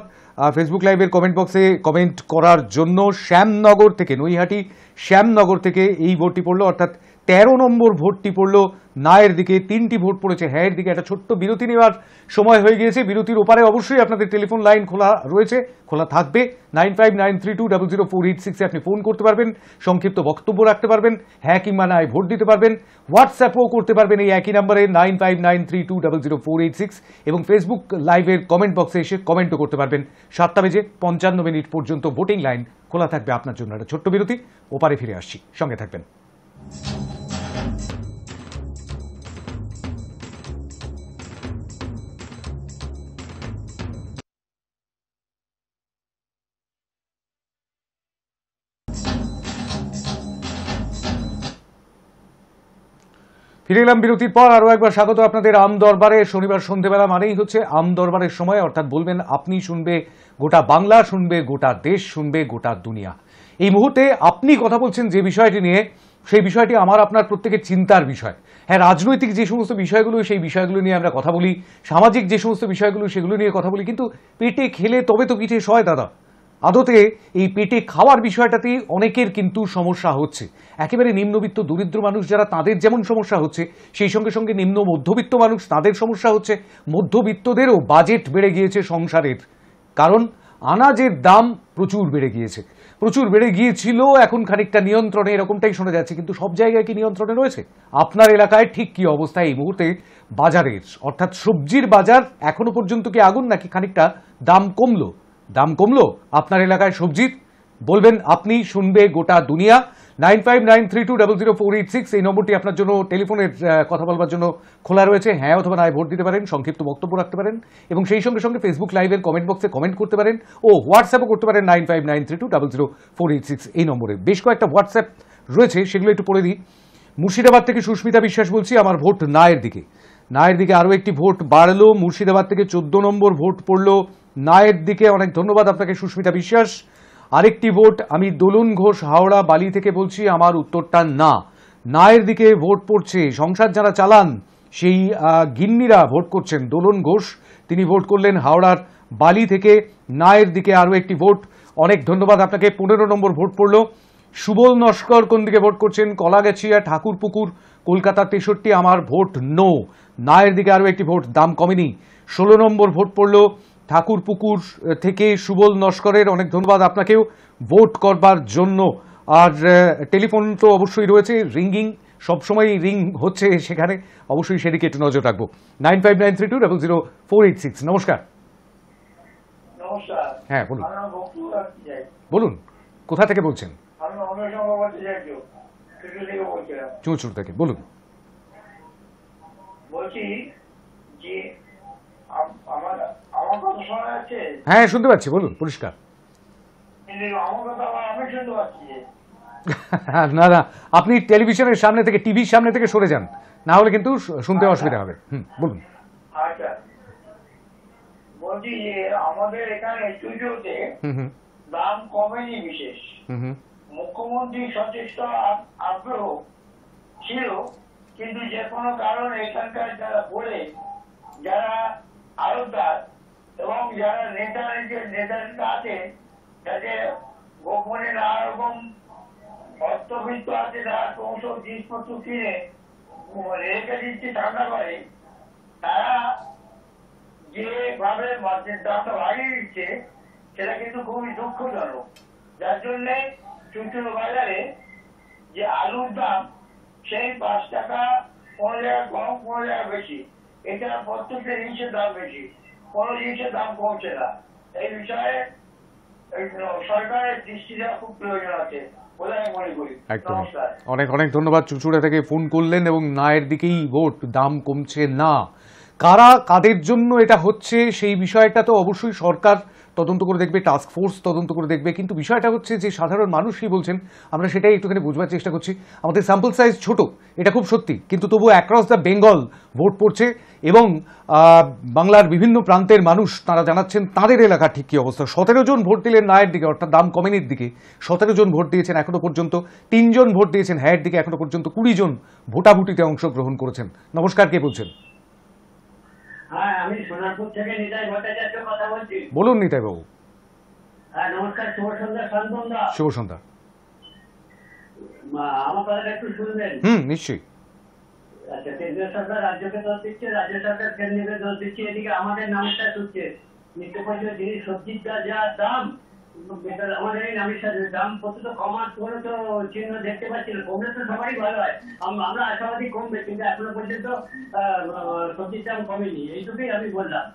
ফেসবুক লাইভের কমেন্ট বক্সে কমেন্ট করার জন্য। শ্যামনগর থেকে, নৈহাটি শ্যামনগর থেকে এই ভোটটি পড়লো, অর্থাৎ 13 নম্বর ভোটটি পড়লো নায়ের দিকে। 3টি ভোট পড়েছে হ্যাঁয়ের দিকে। একটা ছোট্ট বিরতি নেওয়ার সময় হয়ে গিয়েছে। বিরতির ওপারে অবশ্যই আপনাদের টেলিফোন লাইন খোলা রয়েছে, খোলা থাকবে। 9593200486 আপনি ফোন করতে পারবেন, সংক্ষিপ্ত বক্তব্য রাখতে পারবেন, হ্যাঁ কিংবা নায় ভোট দিতে পারবেন। হোয়াটসঅ্যাপও করতে পারবেন এই একই নাম্বারে 9593200486, এবং ফেসবুক লাইভের কমেন্ট বক্সে এসে কমেন্টও করতে পারবেন। 7:55 পর্যন্ত ভোটিং লাইন খোলা থাকবে আপনার জন্য। একটা ছোট্ট বিরতি, ওপারে ফিরে আসছি, সঙ্গে থাকবেন। ফিরে এলাম বিরতির পর। আরও একবার স্বাগত আপনাদের আম দরবারে। শনিবার সন্ধ্যেবেলা মানেই হচ্ছে আম দরবারের সময়, অর্থাৎ বলবেন আপনি, শুনবে গোটা বাংলা, শুনবে গোটা দেশ, শুনবে গোটা দুনিয়া। এই মুহূর্তে আপনি কথা বলছেন যে বিষয়টি নিয়ে, সেই বিষয়টি আমার আপনার প্রত্যেকের চিন্তার বিষয়। হ্যাঁ, রাজনৈতিক যে সমস্ত বিষয়গুলো, সেই বিষয়গুলো নিয়ে আমরা কথা বলি, সামাজিক যে সমস্ত বিষয়গুলো, সেগুলো নিয়ে কথা বলি, কিন্তু পেটে খেলে তবে তো পিঠে সয় দাদা। আদতে এই পেটে খাওয়ার বিষয়টাতেই অনেকের কিন্তু সমস্যা হচ্ছে। একেবারে নিম্নবিত্ত দরিদ্র মানুষ যারা, তাদের যেমন সমস্যা হচ্ছে, সেই সঙ্গে সঙ্গে নিম্ন মধ্যবিত্ত মানুষ, তাদের সমস্যা হচ্ছে। মধ্যবিত্তদেরও বাজেট বেড়ে গিয়েছে সংসারের, কারণ আনাজের দাম প্রচুর বেড়ে গিয়েছে, প্রচুর বেড়ে গিয়েছিল, এখন খানিকটা নিয়ন্ত্রণে, এরকমটাই শোনা যাচ্ছে। কিন্তু সব জায়গায় কি নিয়ন্ত্রণে রয়েছে? আপনার এলাকায় ঠিক কি অবস্থা এই মুহূর্তে বাজারের, অর্থাৎ সবজির বাজার? এখনো পর্যন্ত কি আগুন, নাকি খানিকটা দাম কমলো? দাম কমলো আপনার এলাকায় সবজির? বলবেন আপনি, শুনবে গোটা দুনিয়া। 9593200486 এই নম্বরটি আপনার জন্য টেলিফোনের কথা বলবার জন্য খোলা রয়েছে। হ্যাঁ অথবা নয় ভোট দিতে পারেন, সংক্ষিপ্ত বক্তব্য রাখতে পারেন, এবং সেই সঙ্গে সঙ্গে ফেসবুক লাইভের কমেন্ট বক্সে কমেন্ট করতে পারেন, ও হোয়াটসঅ্যাপও করতে পারেন 9593200486 এই নম্বরে। বেশ কয়েকটা হোয়াটসঅ্যাপ রয়েছে, সেগুলো একটু পড়ে দিই। মুর্শিদাবাদ থেকে সুস্মিতা বিশ্বাস বলছি, আমার ভোট নায়ের দিকে। নায়ের দিকে আরও একটি ভোট বাড়লো। মুর্শিদাবাদ থেকে 14 নম্বর ভোট পড়লো নায়ের দিকে। অনেক ধন্যবাদ আপনাকে সুস্মিতা বিশ্বাস। আরেকটি ভোট, আমি দোলন ঘোষ হাওড়া বালি থেকে বলছি, আমার উত্তরটা না। নায়ের দিকে ভোট পড়ছে। সংসার যারা চালান সেই গিন্নিরা ভোট করছেন। দোলন ঘোষ, তিনি ভোট করলেন হাওড়ার বালি থেকে। নায়ের দিকে আরও একটি ভোট, অনেক ধন্যবাদ আপনাকে। 15 নম্বর ভোট পড়লো। সুবল নস্কর কোন দিকে ভোট করছেন? কলাগাছিয়া ঠাকুরপুকুর কলকাতা 63, আমার ভোট নো। নায়ের দিকে আরও একটি ভোট, দাম কমেনি। 16 নম্বর ভোট পড়লো ঠাকুরপুকুর থেকে সুবল নস্করের, অনেক ধন্যবাদ আপনাকেও ভোট করবার জন্য। আর টেলিফোন তো অবশ্যই রয়েছে, রিঙ্গিং সবসময় রিং হচ্ছে সেখানে, অবশ্যই সেদিকে একটু নজর রাখবো। 9593200486 নমস্কার। নমস্কার। হ্যাঁ বলুন। আমার নাম বক্তব্য রাখতে চাই। বলুন, কোথা থেকে বলছেন? আমি অন্যসঙ্গ বলতে চাইছি, কিছু থেকে বলছিলাম। চুঁচুড় থেকে বলুন। বলছি যে আমার আমার কথা শোনা যাচ্ছে? হ্যাঁ শুনতে পাচ্ছি, বলুন পরিষ্কার। কিন্তু আমার কথা আমি শুনতে পাচ্ছি যে। না না, আপনি টেলিভিশনের সামনে থেকে, টিভির সামনে থেকে সরে যান, না হলে কিন্তু শুনতে অসুবিধা হবে। বলুন। আচ্ছা, বলছি যে আমাদের এখানে স্টুডিওতে দাম কমেনি বিশেষ। মুখ্যমন্ত্রী সচেষ্ট আগ্রহ ছিল, কিন্তু যে কোনো কারণে এখানকার যারা বলে, যারা আড়তদার এবং যারা নেতারা আছে, যাতে গোপনে নানা রকম অর্থবিত্ত আছে, যারা সমস্ত জিনিসপত্র কিনে রেখে দিচ্ছে ঠান্ডা করে, তারা যেভাবে দামটা বাড়িয়ে দিচ্ছে, সেটা কিন্তু খুবই দুঃখজনক। যার জন্যে চুঁচুড়া বাজারে যে আলুর দাম, সেই 5 টাকা 15 টাকা কম, 15 টাকা বেশি। এটা প্রত্যেকটা জিনিসের দাম বেশি, কোনো জিনিসের দাম কমছে না। এই বিষয়ে সরকারের দৃষ্টি দেওয়া খুব প্রয়োজন আছে বলে আমি মনে করি। নমস্কার। অনেক অনেক ধন্যবাদ। চুঁচুড়া থেকে ফোন করলেন, এবং নায়ের দিকেই ভোট, দাম কমছে না। কারা, কাদের জন্য এটা হচ্ছে সেই বিষয়টা তো অবশ্যই সরকার তদন্ত করে দেখবে, টাস্ক ফোর্স তদন্ত করে দেখবে, কিন্তু বিষয়টা হচ্ছে যে সাধারণ মানুষ কি বলছেন আমরা সেটাই একটুখানি বুঝবার চেষ্টা করছি। আমাদের স্যাম্পল সাইজ ছোট, এটা খুব সত্যি, কিন্তু তবু অ্যাক্রস দ্য বেঙ্গল ভোট পড়ছে, এবং বাংলার বিভিন্ন প্রান্তের মানুষ তারা জানাচ্ছেন তাদের এলাকা ঠিক কী অবস্থা। 17 জন ভোট দিলেন নায়ের দিকে, অর্থাৎ দাম কমেনির দিকে। 17 জন ভোট দিয়েছেন এখনো পর্যন্ত। 3 জন ভোট দিয়েছেন হ্যায়ের দিকে, এখনো পর্যন্ত 20 জন ভোটাভুটিতে অংশগ্রহণ করেছেন। নমস্কার, কে বলছেন? হ্যাঁ, আমি সোনারপুর থেকে নিতাই ভট্টাচার্য কথা বলছি। বলুন নিতাই বাবু। হ্যাঁ নমস্কার, শুভ সন্ধ্যা শান্তনদা। শুভ সন্ধ্যা। আমার কথাটা একটু শুনবেন? নিশ্চয়ই। আচ্ছা, কেন্দ্রীয় সরকার রাজ্যকে দোষ দিচ্ছে, রাজ্য সরকার কেন্দ্রকে দোষ দিচ্ছে, এদিকে আমাদের নামটা শুনছে। নিত্য প্রয়োজনীয় জিনিস সবজির যা দাম, আমাদের এই নামের সাথে দাম প্রত্যেক কমার কোনো তো চিহ্ন দেখতে পাচ্ছি না। কমলে তো সবারই ভালো হয়, আমরা আশাবাদী কমবে, কিন্তু এখনো পর্যন্ত সবজির দাম কমেনি। এইটুকুই আমি বললাম।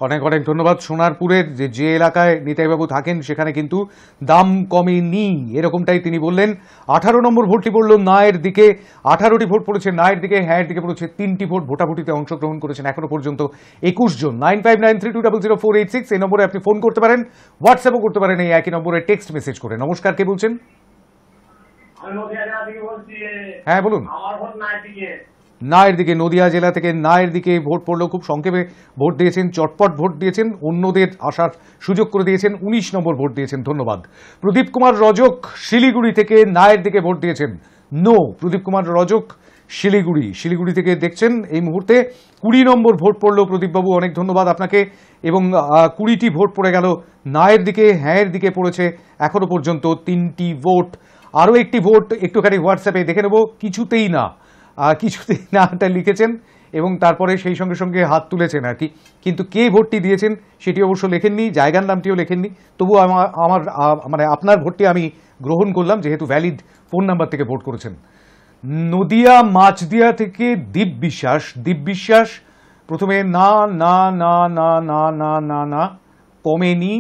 অনেক অনেক ধন্যবাদ। সোনারপুরের যে এলাকায় নিতাইবাবু থাকেন সেখানে কিন্তু দাম কমেনি, এরকমটাই তিনি বললেন। 18 নম্বর ভোটটি পড়ল নায়ের দিকে। 18টি ভোট পড়েছে নায়ের দিকে, হ্যাঁয়ের দিকে পড়েছে 3টি ভোট। ভোটাভুটিতে অংশগ্রহণ করেছেন এখনো পর্যন্ত 21 জন। 9593200486 এই নম্বরে আপনি ফোন করতে পারেন, হোয়াটসঅ্যাপও করতে পারেন এই একই নম্বরে টেক্সট মেসেজ করে। নমস্কার, কে বলছেন? আমি নদিয়া জেলা থেকে বলছি। হ্যাঁ বলুন। আমার ভোট নায়ের দিকে। না এর দিকে। নদিয়া জেলা থেকে না এর দিকে ভোট পড়লো, খুব সংক্ষেপে ভোট দিয়েছেন, চটপট ভোট দিয়েছেন, অন্যদের আসার সুযোগ করে দিয়েছেন, 19 নম্বর ভোট দিয়েছেন, ধন্যবাদ। প্রদীপ কুমার রজক শিলিগুড়ি থেকে না এর দিকে ভোট দিয়েছেন, নো। প্রদীপ কুমার রজক শিলিগুড়ি থেকে দেখছেন এই মুহূর্তে। 20 নম্বর ভোট পড়লো প্রদীপবাবু, অনেক ধন্যবাদ আপনাকে। এবং 20টি ভোট পড়ে গেল না এর দিকে। হ্যাঁ এর দিকে পড়েছে এখনো পর্যন্ত 3টি ভোট। আরও একটি ভোট একটুখানি হোয়াটসঅ্যাপে দেখে নেব। কিছুতেই না এটা লিখেছেন এবং তারপরে সেই সঙ্গে সঙ্গে হাত তুলেছেন আর কি, কিন্তু কে ভোটটি দিয়েছেন সেটি অবশ্য লেখেননি, জায়গার নামটিও লেখেননি। তবু আমার মানে আপনার ভোটটি আমি গ্রহণ করলাম, যেহেতু ভ্যালিড ফোন নাম্বার থেকে ভোট করেছেন। নদিয়া মাছদিয়া থেকে দীপ বিশ্বাস প্রথমে না না না না না না না না কমেনি,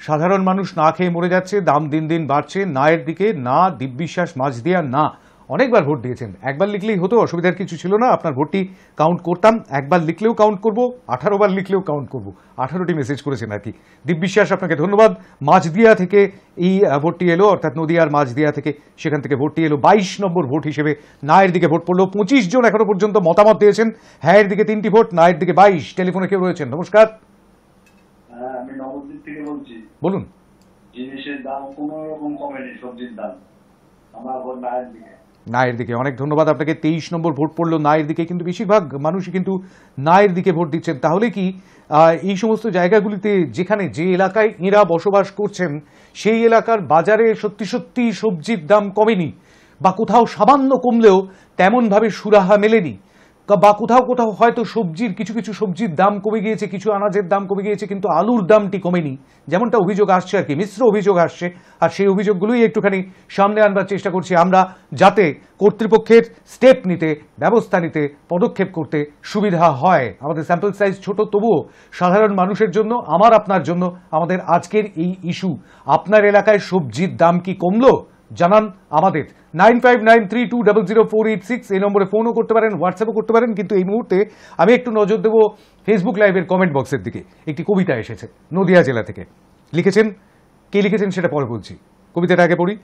সাধারণ মানুষ না খেয়ে মরে যাচ্ছে, দাম দিন দিন বাড়ছে, না এর দিকে না। দীপ বিশ্বাস মাছদিয়া না, অনেকবার ভোট দিয়েছেন। একবার লিখলেই হতো, অসুবিধার কিছু ছিল না, আপনার ভোটটি কাউন্ট করতাম। একবার লিখলেও কাউন্ট করব, 18 বার লিখলেও কাউন্ট করব। 18টি মেসেজ করেছেন আর কি। দীপ বিশ্বাস আপনাকে ধন্যবাদ। মাছদিয়া থেকে এই ভোটটি এলো, অর্থাৎ নদিয়ার মাছদিয়া থেকে, সেখান থেকে ভোটটি এলো। 22 নম্বর ভোট হিসেবে না এর দিকে ভোট পড়লো। 25 জন এখনো পর্যন্ত মতামত দিয়েছেন। হ্যাঁ এর দিকে 3টি ভোট, না এর দিকে 22। টেলিফোনে কেউ রয়েছেন, নমস্কার। হ্যাঁ, আমি নবদ্বীপ থেকে বলছি। বলুন। জিনিসের দাম কোনো রকম কমেনি, সবজির দাম। আমার ভোট না এর দিকে। না এর দিকে, অনেক ধন্যবাদ আপনাকে। 23 নম্বর ভোট পড়লো না এর দিকে, কিন্তু বেশিরভাগ মানুষই কিন্তু না এর দিকে ভোট দিচ্ছেন। তাহলে কি এই সমস্ত জায়গাগুলিতে, যেখানে যে এলাকায় এঁরা বসবাস করছেন, সেই এলাকার বাজারে সত্যি সত্যি সবজির দাম কমেনি, বা কোথাও সামান্য কমলেও তেমনভাবে সুরাহা মেলেনি, বা কোথাও কোথাও হয়তো কিছু সবজির দাম কমে গিয়েছে, কিছু আনাজের দাম কমে গিয়েছে, কিন্তু আলুর দামটি কমেনি, যেমনটা অভিযোগ আসছে আর কি, মিশ্র অভিযোগ আসছে। আর সেই অভিযোগগুলোই একটুখানি সামনে আনবার চেষ্টা করছি আমরা, যাতে কর্তৃপক্ষের স্টেপ নিতে, ব্যবস্থা নিতে, পদক্ষেপ করতে সুবিধা হয়। আমাদের স্যাম্পল সাইজ ছোট, তবুও সাধারণ মানুষের জন্য, আমার আপনার জন্য আমাদের আজকের এই ইস্যু। আপনার এলাকায় সবজির দাম কি কমলো? জানান আমাদের। 9593200486 এই নম্বরে ফোনও করতে পারেন, হোয়াটসঅ্যাপও করতে পারেন। কিন্তু এই মুহূর্তে আমি একটু নজর দেব ফেসবুক লাইভের কমেন্ট বক্সের দিকে। একটি কবিতা এসেছে নদিয়া জেলা থেকে, কে লিখেছেন সেটা পরে বলছি। কবিতাটা আগে পড়ি।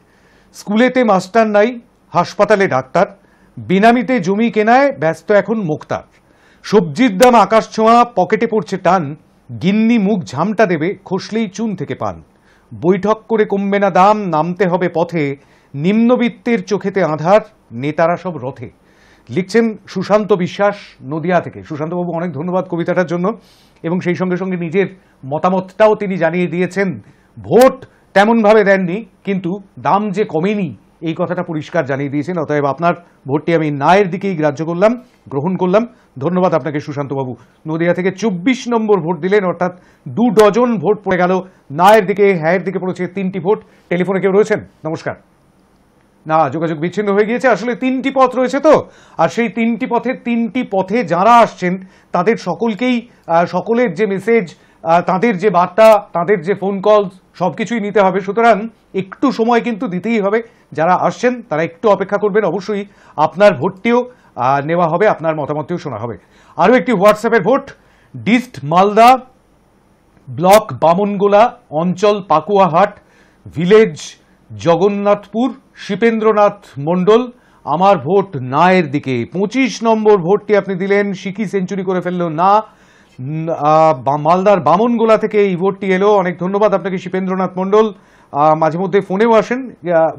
স্কুলেতে মাস্টার নাই, হাসপাতালে ডাক্তার, বেনামিতে জমি কেনায় ব্যস্ত এখন মুক্তার। সবজির দাম আকাশ ছোঁয়া, পকেটে পড়ছে টান, গিন্নি মুখ ঝামটা দেবে, খসলেই চুন থেকে পান। বৈঠক করে কমবে না দাম, নামতে হবে পথে, নিম্নবিত্তের চোখেতে আঁধার, নেতারা সব রথে। লিখছেন সুশান্ত বিশ্বাস নদিয়া থেকে। সুশান্তবাবু, অনেক ধন্যবাদ কবিতাটার জন্য, এবং সেই সঙ্গে সঙ্গে নিজের মতামতটাও তিনি জানিয়ে দিয়েছেন। ভোট তেমনভাবে দেননি, কিন্তু দাম যে কমেনি এই কথাটা পরিষ্কার জানিয়ে দিয়েছেন। অতএব আপনার ভোটটি আমি না এর দিকেই গ্রহণ করলাম। ধন্যবাদ আপনাকে সুশান্তবাবু। নদিয়া থেকে 24 নম্বর ভোট দিলেন, অর্থাৎ 2 ডজন ভোট পড়ে গেল না এর দিকে। হ্যাঁ এর দিকে পড়েছে 3টি ভোট। টেলিফোনে কেউ রয়েছেন, নমস্কার। না, যোগাযোগ বিচ্ছিন্ন হয়ে গিয়েছে। আসলে 3টি পথ রয়েছে তো, আর সেই 3টি পথে যারা আসছেন তাদের সকলের যে মেসেজ, তাদের যে বার্তা, তাদের যে ফোন কল, সবকিছুই নিতে হবে। সুতরাং একটু সময় কিন্তু দিতেই হবে। যারা আসছেন তারা একটু অপেক্ষা করবেন, অবশ্যই আপনার ভোটটিও নেওয়া হবে, আপনার মতামতটিও শোনা হবে। আরও একটি হোয়াটসঅ্যাপের ভোট। ডিস্ট মালদা, ব্লক বামনগোলা, অঞ্চল পাকুয়াহাট, ভিলেজ জগন্নাথপুর, শিপেন্দ্রনাথ মণ্ডল। আমার ভোট না এর দিকে। 25 নম্বর ভোটটি আপনি দিলেন, সিকি সেঞ্চুরি করে ফেললো না। মালদার বামনগোলা থেকে এই ভোটটি এলো। অনেক ধন্যবাদ আপনাকে শিপেন্দ্রনাথ মণ্ডল। মাঝে মধ্যে ফোনেও আসেন,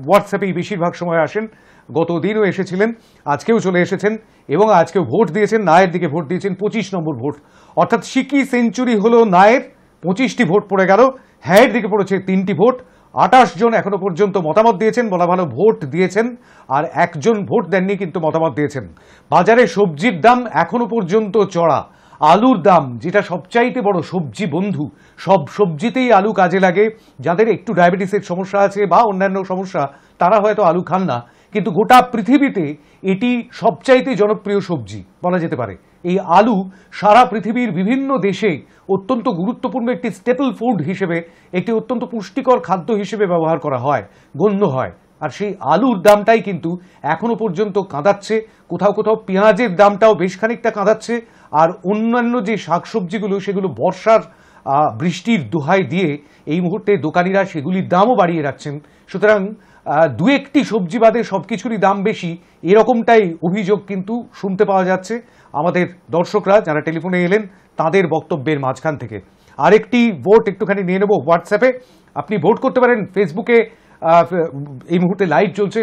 হোয়াটসঅ্যাপেই বেশিরভাগ সময় আসেন। গত দিনও এসেছিলেন, আজকেও চলে এসেছেন, এবং আজকেও ভোট দিয়েছেন, না এর দিকে ভোট দিয়েছেন। 25 নম্বর ভোট, অর্থাৎ সিকি সেঞ্চুরি হলো না এর। 25টি ভোট পড়ে গেল। হ্যাঁ এর দিকে পড়েছে 3টি ভোট। 28 জন এখনো পর্যন্ত মতামত দিয়েছেন, বলা ভালো ভোট দিয়েছেন, আর 1 জন ভোট দেননি কিন্তু মতামত দিয়েছেন। বাজারে সবজির দাম এখনো পর্যন্ত চড়া। আলুর দাম, যেটা সবচাইতে বড় সবজি বন্ধু, সব সবজিতেই আলু কাজে লাগে। যাদের একটু ডায়াবেটিসের সমস্যা আছে বা অন্যান্য সমস্যা, তারা হয়তো আলু খান না, কিন্তু গোটা পৃথিবীতে এটি সবচাইতে জনপ্রিয় সবজি বলা যেতে পারে। এই আলু সারা পৃথিবীর বিভিন্ন দেশে অত্যন্ত গুরুত্বপূর্ণ একটি স্টেপল ফুড হিসেবে, একটি অত্যন্ত পুষ্টিকর খাদ্য হিসেবে ব্যবহার করা হয়, গণ্য হয়। আর সেই আলুর দামটাই কিন্তু এখনো পর্যন্ত কাঁদাচ্ছে। কোথাও কোথাও পেঁয়াজের দামটাও বেশ খানিকটা কাঁদাচ্ছে। আর অন্যান্য যে শাকসবজিগুলো, সেগুলো বর্ষার বৃষ্টির দোহাই দিয়ে এই মুহূর্তে দোকানিরা সেগুলির দামও বাড়িয়ে রাখছেন। সুতরাং দু একটি সবজি বাদে সবকিছুরই দাম বেশি, এরকমটাই অভিযোগ কিন্তু শুনতে পাওয়া যাচ্ছে আমাদের দর্শকরা যারা টেলিফোনে এলেন তাদের বক্তব্যের মাঝখান থেকে। আরেকটি ভোট একটুখানি নিয়ে নেব হোয়াটসঅ্যাপে। আপনি ভোট করতে পারেন ফেসবুকে, এই মুহূর্তে লাইভ চলছে,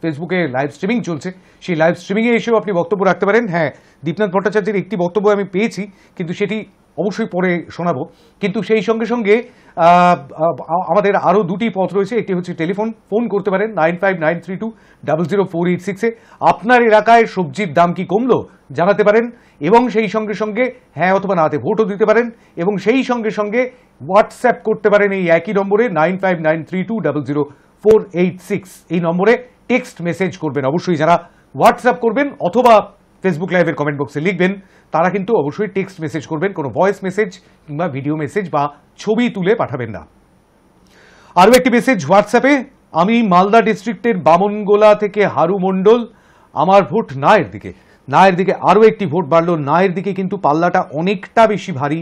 ফেসবুকে লাইভ স্ট্রিমিং চলছে, সেই লাইভ স্ট্রিমিংয়ে এসেও আপনি বক্তব্য রাখতে পারেন। হ্যাঁ, দীপনাথ ভট্টাচার্যের একটি বক্তব্য আমি পেয়েছি, কিন্তু সেটি অবশ্যই পরে শোনাবো। কিন্তু সেই সঙ্গে সঙ্গে আমাদের আরও দুটি পথ রয়েছে। একটি হচ্ছে টেলিফোন, ফোন করতে পারেন 9593200486-এ। আপনার এলাকায় সবজির দাম কি কমলো জানাতে পারেন, এবং সেই সঙ্গে সঙ্গে হ্যাঁ অথবা নাতে ভোটও দিতে পারেন, এবং সেই সঙ্গে সঙ্গে হোয়াটসঅ্যাপ করতে পারেন এই একই নম্বরে 9593200486। এই নম্বরে টেক্সট মেসেজ করবেন অবশ্যই। যারা হোয়াটসঅ্যাপ করবেন অথবা ফেসবুক লাইভের কমেন্ট বক্সে লিখবেন তারা কিন্তু অবশ্যই টেক্সট মেসেজ করবেন, কোনো ভয়েস মেসেজ কিংবা ভিডিও মেসেজ বা ছবি তুলে পাঠাবেন না। আরও একটি মেসেজ হোয়াটসঅ্যাপে, আমি মালদা ডিস্ট্রিক্টের বামনগোলা থেকে হারু মণ্ডল, আমার ভোট নায়ের দিকে। নায়ের দিকে আরও একটি ভোট বাড়লো, নায়ের দিকে কিন্তু পাল্লাটা অনেকটা বেশি ভারী।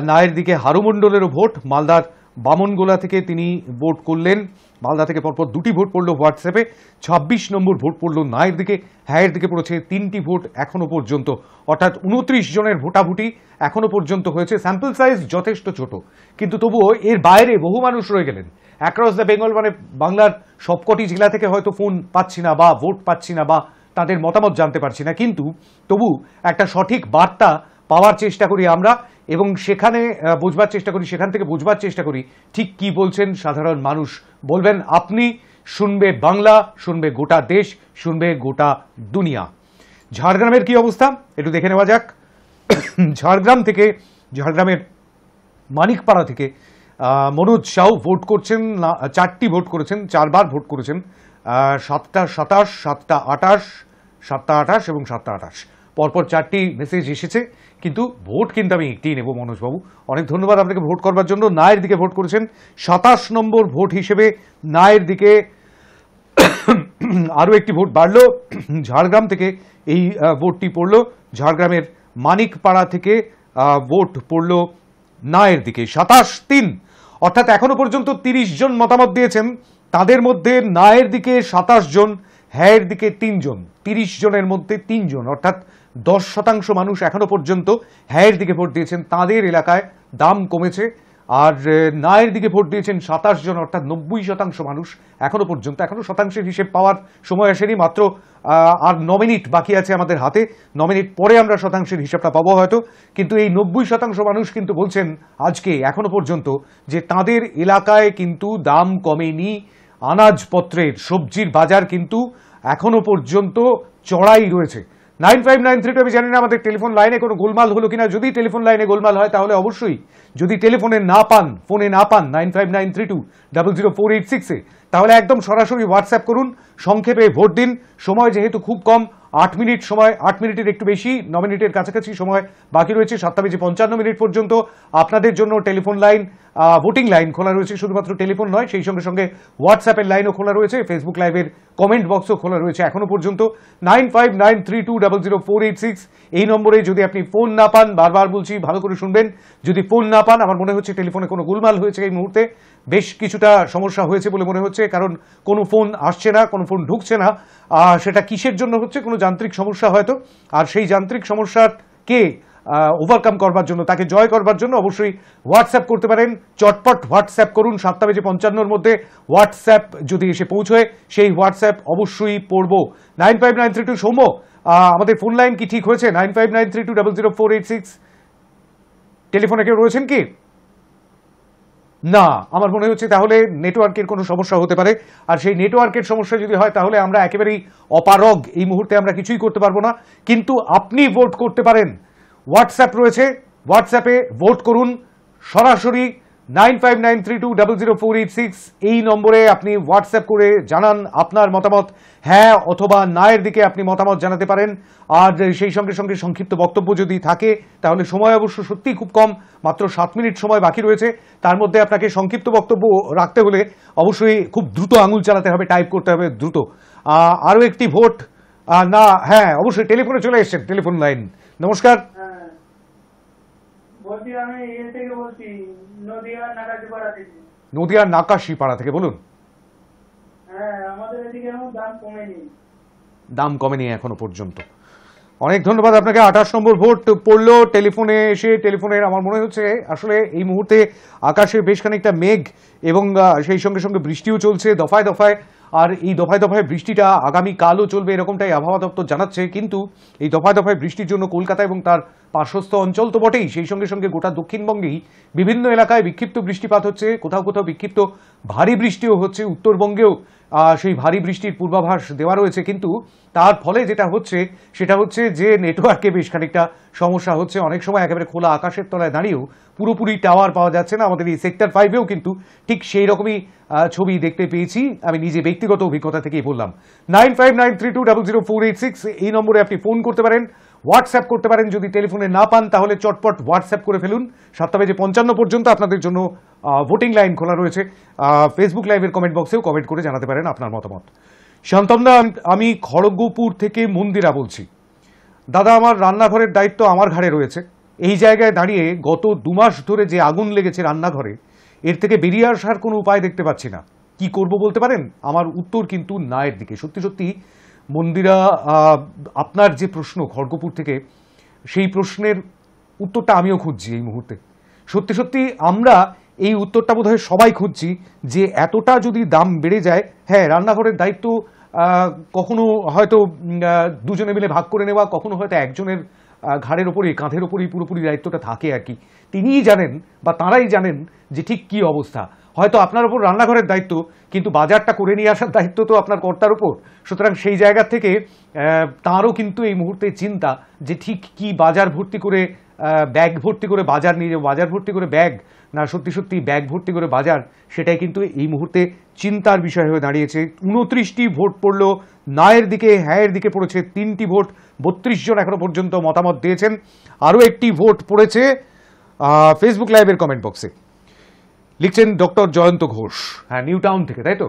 নায়ের দিকে হারু মণ্ডলেরও ভোট, মালদার বামনগোলা থেকে তিনি ভোট করলেন। মালদা থেকে পরপর দুটি ভোট পড়লো হোয়াটসঅ্যাপে। 26 নম্বর ভোট পড়লো নায়ের দিকে, হ্যাঁয়ের দিকে পড়েছে 3টি ভোট এখনো পর্যন্ত, অর্থাৎ 29 জনের ভোটাভুটি এখনো পর্যন্ত হয়েছে। স্যাম্পল সাইজ যথেষ্ট ছোট, কিন্তু তবুও এর বাইরে বহু মানুষ রয়ে গেলেন অ্যাক্রস দ্য বেঙ্গল। মানে বাংলার সবকটি জেলা থেকে হয়তো ফোন পাচ্ছি না বা ভোট পাচ্ছি না বা তাদের মতামত জানতে পারছি না, কিন্তু তবু একটা সঠিক বার্তা পাওয়ার চেষ্টা করি আমরা, এবং সেখানে বুঝবার চেষ্টা করি, সেখান থেকে বুঝবার চেষ্টা করি ঠিক কি বলছেন সাধারণ মানুষ। বলবেন আপনি, শুনবে বাংলা, শুনবে গোটা দেশ, শুনবে গোটা দুনিয়া। ঝাড়গ্রামের কি অবস্থা একটু দেখে নেওয়া যাক। ঝাড়গ্রামের মানিকপাড়া থেকে মনোজ সাউ ভোট করছেন, 4টি ভোট করেছেন, 4বার ভোট করেছেন। 7টা 27, 7টা 28, 7টা 28 এবং 7টা 28 পরপর 4টি মেসেজ এসেছে, কিন্তু ভোট কিন্তু আমি একটিই নেব। মনোজবাবু, অনেক ধন্যবাদ আপনাকে ভোট করবার জন্য। নায়ের দিকে ভোট করেছেন, 27 নম্বর ভোট হিসেবে নায়ের দিকে আরও একটি ভোট বাড়লো। ঝাড়গ্রাম থেকে এই ভোটটি পড়ল, ঝাড়গ্রামের মানিকপাড়া থেকে ভোট পড়ল নায়ের দিকে 27-3, অর্থাৎ এখনো পর্যন্ত 30 জন মতামত দিয়েছেন, তাদের মধ্যে নায়ের দিকে 27 জন, হ্যাঁয়ের দিকে 3 জন। 30 জনের মধ্যে 3 জন, অর্থাৎ 10% মানুষ এখনো পর্যন্ত হ্যাঁয়ের দিকে ভোট দিয়েছেন, তাদের এলাকায় দাম কমেছে। আর নায়ের দিকে ভোট দিয়েছেন 27 জন, অর্থাৎ 90% মানুষ এখনো পর্যন্ত। এখনো শতাংশের হিসেব পাওয়ার সময় আসেনি, মাত্র আর 9 মিনিট বাকি আছে আমাদের হাতে। 9 মিনিট পরে আমরা শতাংশের হিসাবটা পাবো হয়তো, কিন্তু এই 90% মানুষ কিন্তু বলছেন আজকে এখনো পর্যন্ত যে তাদের এলাকায় কিন্তু দাম কমেনি। আনাজপত্রের, সবজির বাজার কিন্তু এখনো পর্যন্ত চড়াই রয়েছে। 9593 আমি জানি না আমাদের টেলিফোন লাইনে কোনো গোলমাল হলো কিনা। যদি টেলিফোন লাইনে গোলমাল হয় তাহলে অবশ্যই, যদি টেলিফোনে না পান, ফোনে না পান 9593200486-এ, তাহলে একদম সরাসরি হোয়াটসঅ্যাপ করুন, সংক্ষেপে ভোট দিন। সময় যেহেতু খুব কম, 8 মিনিট সময়, 8 মিনিটের একটু বেশি, 9 মিনিটের কাছাকাছি সময় বাকি রয়েছে। 7:55 পর্যন্ত আপনাদের জন্য টেলিফোন লাইন, ভোটিং লাইন খোলা রয়েছে। শুধুমাত্র টেলিফোন নয়, সেই সঙ্গে সঙ্গে হোয়াটসঅ্যাপের লাইনও খোলা রয়েছে, ফেসবুক লাইভের কমেন্ট বক্সও খোলা রয়েছে এখনো পর্যন্ত। 9593200486 এই নম্বরে যদি আপনি ফোন না পান, বারবার বলছি ভালো করে শুনবেন, যদি ফোন না পান, আমার মনে হচ্ছে টেলিফোনে কোনো গোলমাল হয়েছে এই মুহূর্তে, বেশ কিছুটা সমস্যা হয়েছে বলে মনে হচ্ছে, কারণ কোনো ফোন আসছে না, কোনো ফোন ঢুকছে না। সেটা কিসের জন্য হচ্ছে? কোনো যান্ত্রিক সমস্যা হয়তো। আর সেই যান্ত্রিক সমস্যাকে ওভারকাম করবার জন্য, তাকে জয় করবার জন্য অবশ্যই হোয়াটসঅ্যাপ করতে পারেন। চটপট হোয়াটসঅ্যাপ করুন। 7:55 মধ্যে হোয়াটসঅ্যাপ যদি এসে পৌঁছয়, সেই হোয়াটসঅ্যাপ অবশ্যই পড়ব। 9593 সৌম্য, আমাদের ফোন লাইন কি ঠিক হয়েছে? 9593200486 টেলিফোনে কেউ রয়েছেন কি? না, আমার মনে হচ্ছে তাহলে নেটওয়ার্কের কোনো সমস্যা হতে পারে। আর সেই নেটওয়ার্কের সমস্যা যদি হয় তাহলে আমরা একেবারেই অপারগ, এই মুহূর্তে আমরা কিছুই করতে পারবো না। কিন্তু আপনি ভোট করতে পারেন, হোয়াটসঅ্যাপ রয়েছে, হোয়াটসঅ্যাপে ভোট করুন সরাসরি। 9593200486 এই নম্বরে আপনি হোয়াটসঅ্যাপ করে জানান আপনার মতামত। হ্যাঁ অথবা নায়ের দিকে আপনি মতামত জানাতে পারেন। আর সেই সঙ্গে সঙ্গে সংক্ষিপ্ত বক্তব্য যদি থাকে, তাহলে সময় অবশ্য সত্যিই খুব কম, মাত্র 7 মিনিট সময় বাকি রয়েছে। তার মধ্যে আপনাকে সংক্ষিপ্ত বক্তব্য রাখতে হলে অবশ্যই খুব দ্রুত আঙুল চালাতে হবে, টাইপ করতে হবে দ্রুত। আরও একটি ভোট, না, হ্যাঁ অবশ্যই টেলিফোনে চলে এসছেন, টেলিফোন লাইন। নমস্কার, বলছি আমি থেকে বলছি, নদিয়ার নাকাশিপাড়া থেকে। নদিয়ার নাকাশিপাড়া থেকে বলুন। হ্যাঁ, আমাদের এদিকে এমন দাম কমেনি। দাম কমেনি এখনো পর্যন্ত। অনেক ধন্যবাদ আপনাকে। 28 নম্বর ভোট পড়লো টেলিফোনে এসে। টেলিফোনের আমার মনে হচ্ছে আসলে এই মুহূর্তে আকাশে বেশ খানিকটা মেঘ এবং সেই সঙ্গে সঙ্গে বৃষ্টিও চলছে দফায় দফায়। আর এই দফায় দফায় বৃষ্টিটা আগামী কালও চলবে এরকমটাই আবহাওয়া দপ্তর জানাচ্ছে। কিন্তু এই দফায় দফায় বৃষ্টির জন্য কলকাতা এবং তার পার্শ্বস্থ অঞ্চল তো বটেই, সেই সঙ্গে সঙ্গে গোটা দক্ষিণবঙ্গেই বিভিন্ন এলাকায় বিক্ষিপ্ত বৃষ্টিপাত হচ্ছে, কোথাও কোথাও বিক্ষিপ্ত ভারী বৃষ্টিও হচ্ছে। উত্তরবঙ্গেও সেই ভারী বৃষ্টির পূর্বাভাস দেওয়া রয়েছে। কিন্তু তার ফলে যেটা হচ্ছে সেটা হচ্ছে যে নেটওয়ার্কে বেশ খানিকটা সমস্যা হচ্ছে। অনেক সময় একেবারে খোলা আকাশের তলায় দাঁড়িয়েও পুরোপুরি টাওয়ার পাওয়া যাচ্ছে না। আমাদের এই সেক্টর 5-এও কিন্তু ঠিক সেই রকমই ছবি দেখতে পেয়েছি। আমি নিজে ব্যক্তিগত অভিজ্ঞতা থেকেই বললাম। 9593200486 এই নম্বরে আপনি ফোন করতে পারেন, হোয়াটসঅ্যাপ করতে পারেন। যদি টেলিফোনে না পান তাহলে চটপট হোয়াটসঅ্যাপ করে ফেলুন। 7:55 পর্যন্ত আপনাদের জন্য ভোটিং লাইন খোলা রয়েছে। ফেসবুক লাইভের কমেন্ট বক্সেও কমেন্ট করে জানাতে পারেন আপনার মতামত। শান্তমদা, আমি খড়গপুর থেকে মন্দিরা বলছি। দাদা, আমার রান্নাঘরের দায়িত্ব আমার ঘাড়ে রয়েছে। এই জায়গায় দাঁড়িয়ে গত 2 মাস ধরে যে আগুন লেগেছে রান্নাঘরে, এর থেকে বেরিয়ে আসার কোনো উপায় দেখতে পাচ্ছি না। কি করব বলতে পারেন? আমার উত্তর কিন্তু না এর দিকে। সত্যি সত্যি মন্দিরা, আপনার যে প্রশ্ন খড়গপুর থেকে, সেই প্রশ্নের উত্তরটা আমিও খুঁজছি এই মুহূর্তে। সত্যি সত্যি আমরা এই উত্তরটা বোধহয় সবাই খুঁজছি যে এতটা যদি দাম বেড়ে যায়, হ্যাঁ রান্নাঘরের দায়িত্ব কখনো হয়তো দুজনে মিলে ভাগ করে নেওয়া, কখনো হয়তো একজনের ঘাড়ের ওপরেই কাঁধের ওপরেই পুরোপুরি দায়িত্বটা থাকে আর কি। তিনিই জানেন বা তাঁরাই জানেন যে ঠিক কি অবস্থা। হয়তো আপনার ওপর রান্নাঘরের দায়িত্ব, কিন্তু বাজারটা করে নিয়ে আসার দায়িত্ব তো আপনার কর্তার ওপর। সুতরাং সেই জায়গা থেকে তাঁরও কিন্তু এই মুহূর্তে চিন্তা যে ঠিক কি বাজার ভর্তি করে ব্যাগ ভর্তি করে বাজার নিয়ে যাবো, বাজার ভর্তি করে ব্যাগ না সত্যি সত্যি ব্যাগ ভর্তি করে বাজার, সেটাই কিন্তু এই মুহূর্তে চিন্তার বিষয় হয়ে দাঁড়িয়েছে। 29টি ভোট পড়লো নায়ের দিকে, হ্যাঁয়ের দিকে পড়েছে 3টি ভোট। 32 জন এখনো পর্যন্ত মতামত দিয়েছেন। আরও একটি ভোট পড়েছে ফেসবুক লাইভের কমেন্ট বক্সে। লিখছেন ডক্টর জয়ন্ত ঘোষ, হ্যাঁ নিউ টাউন থেকে, তাই তো।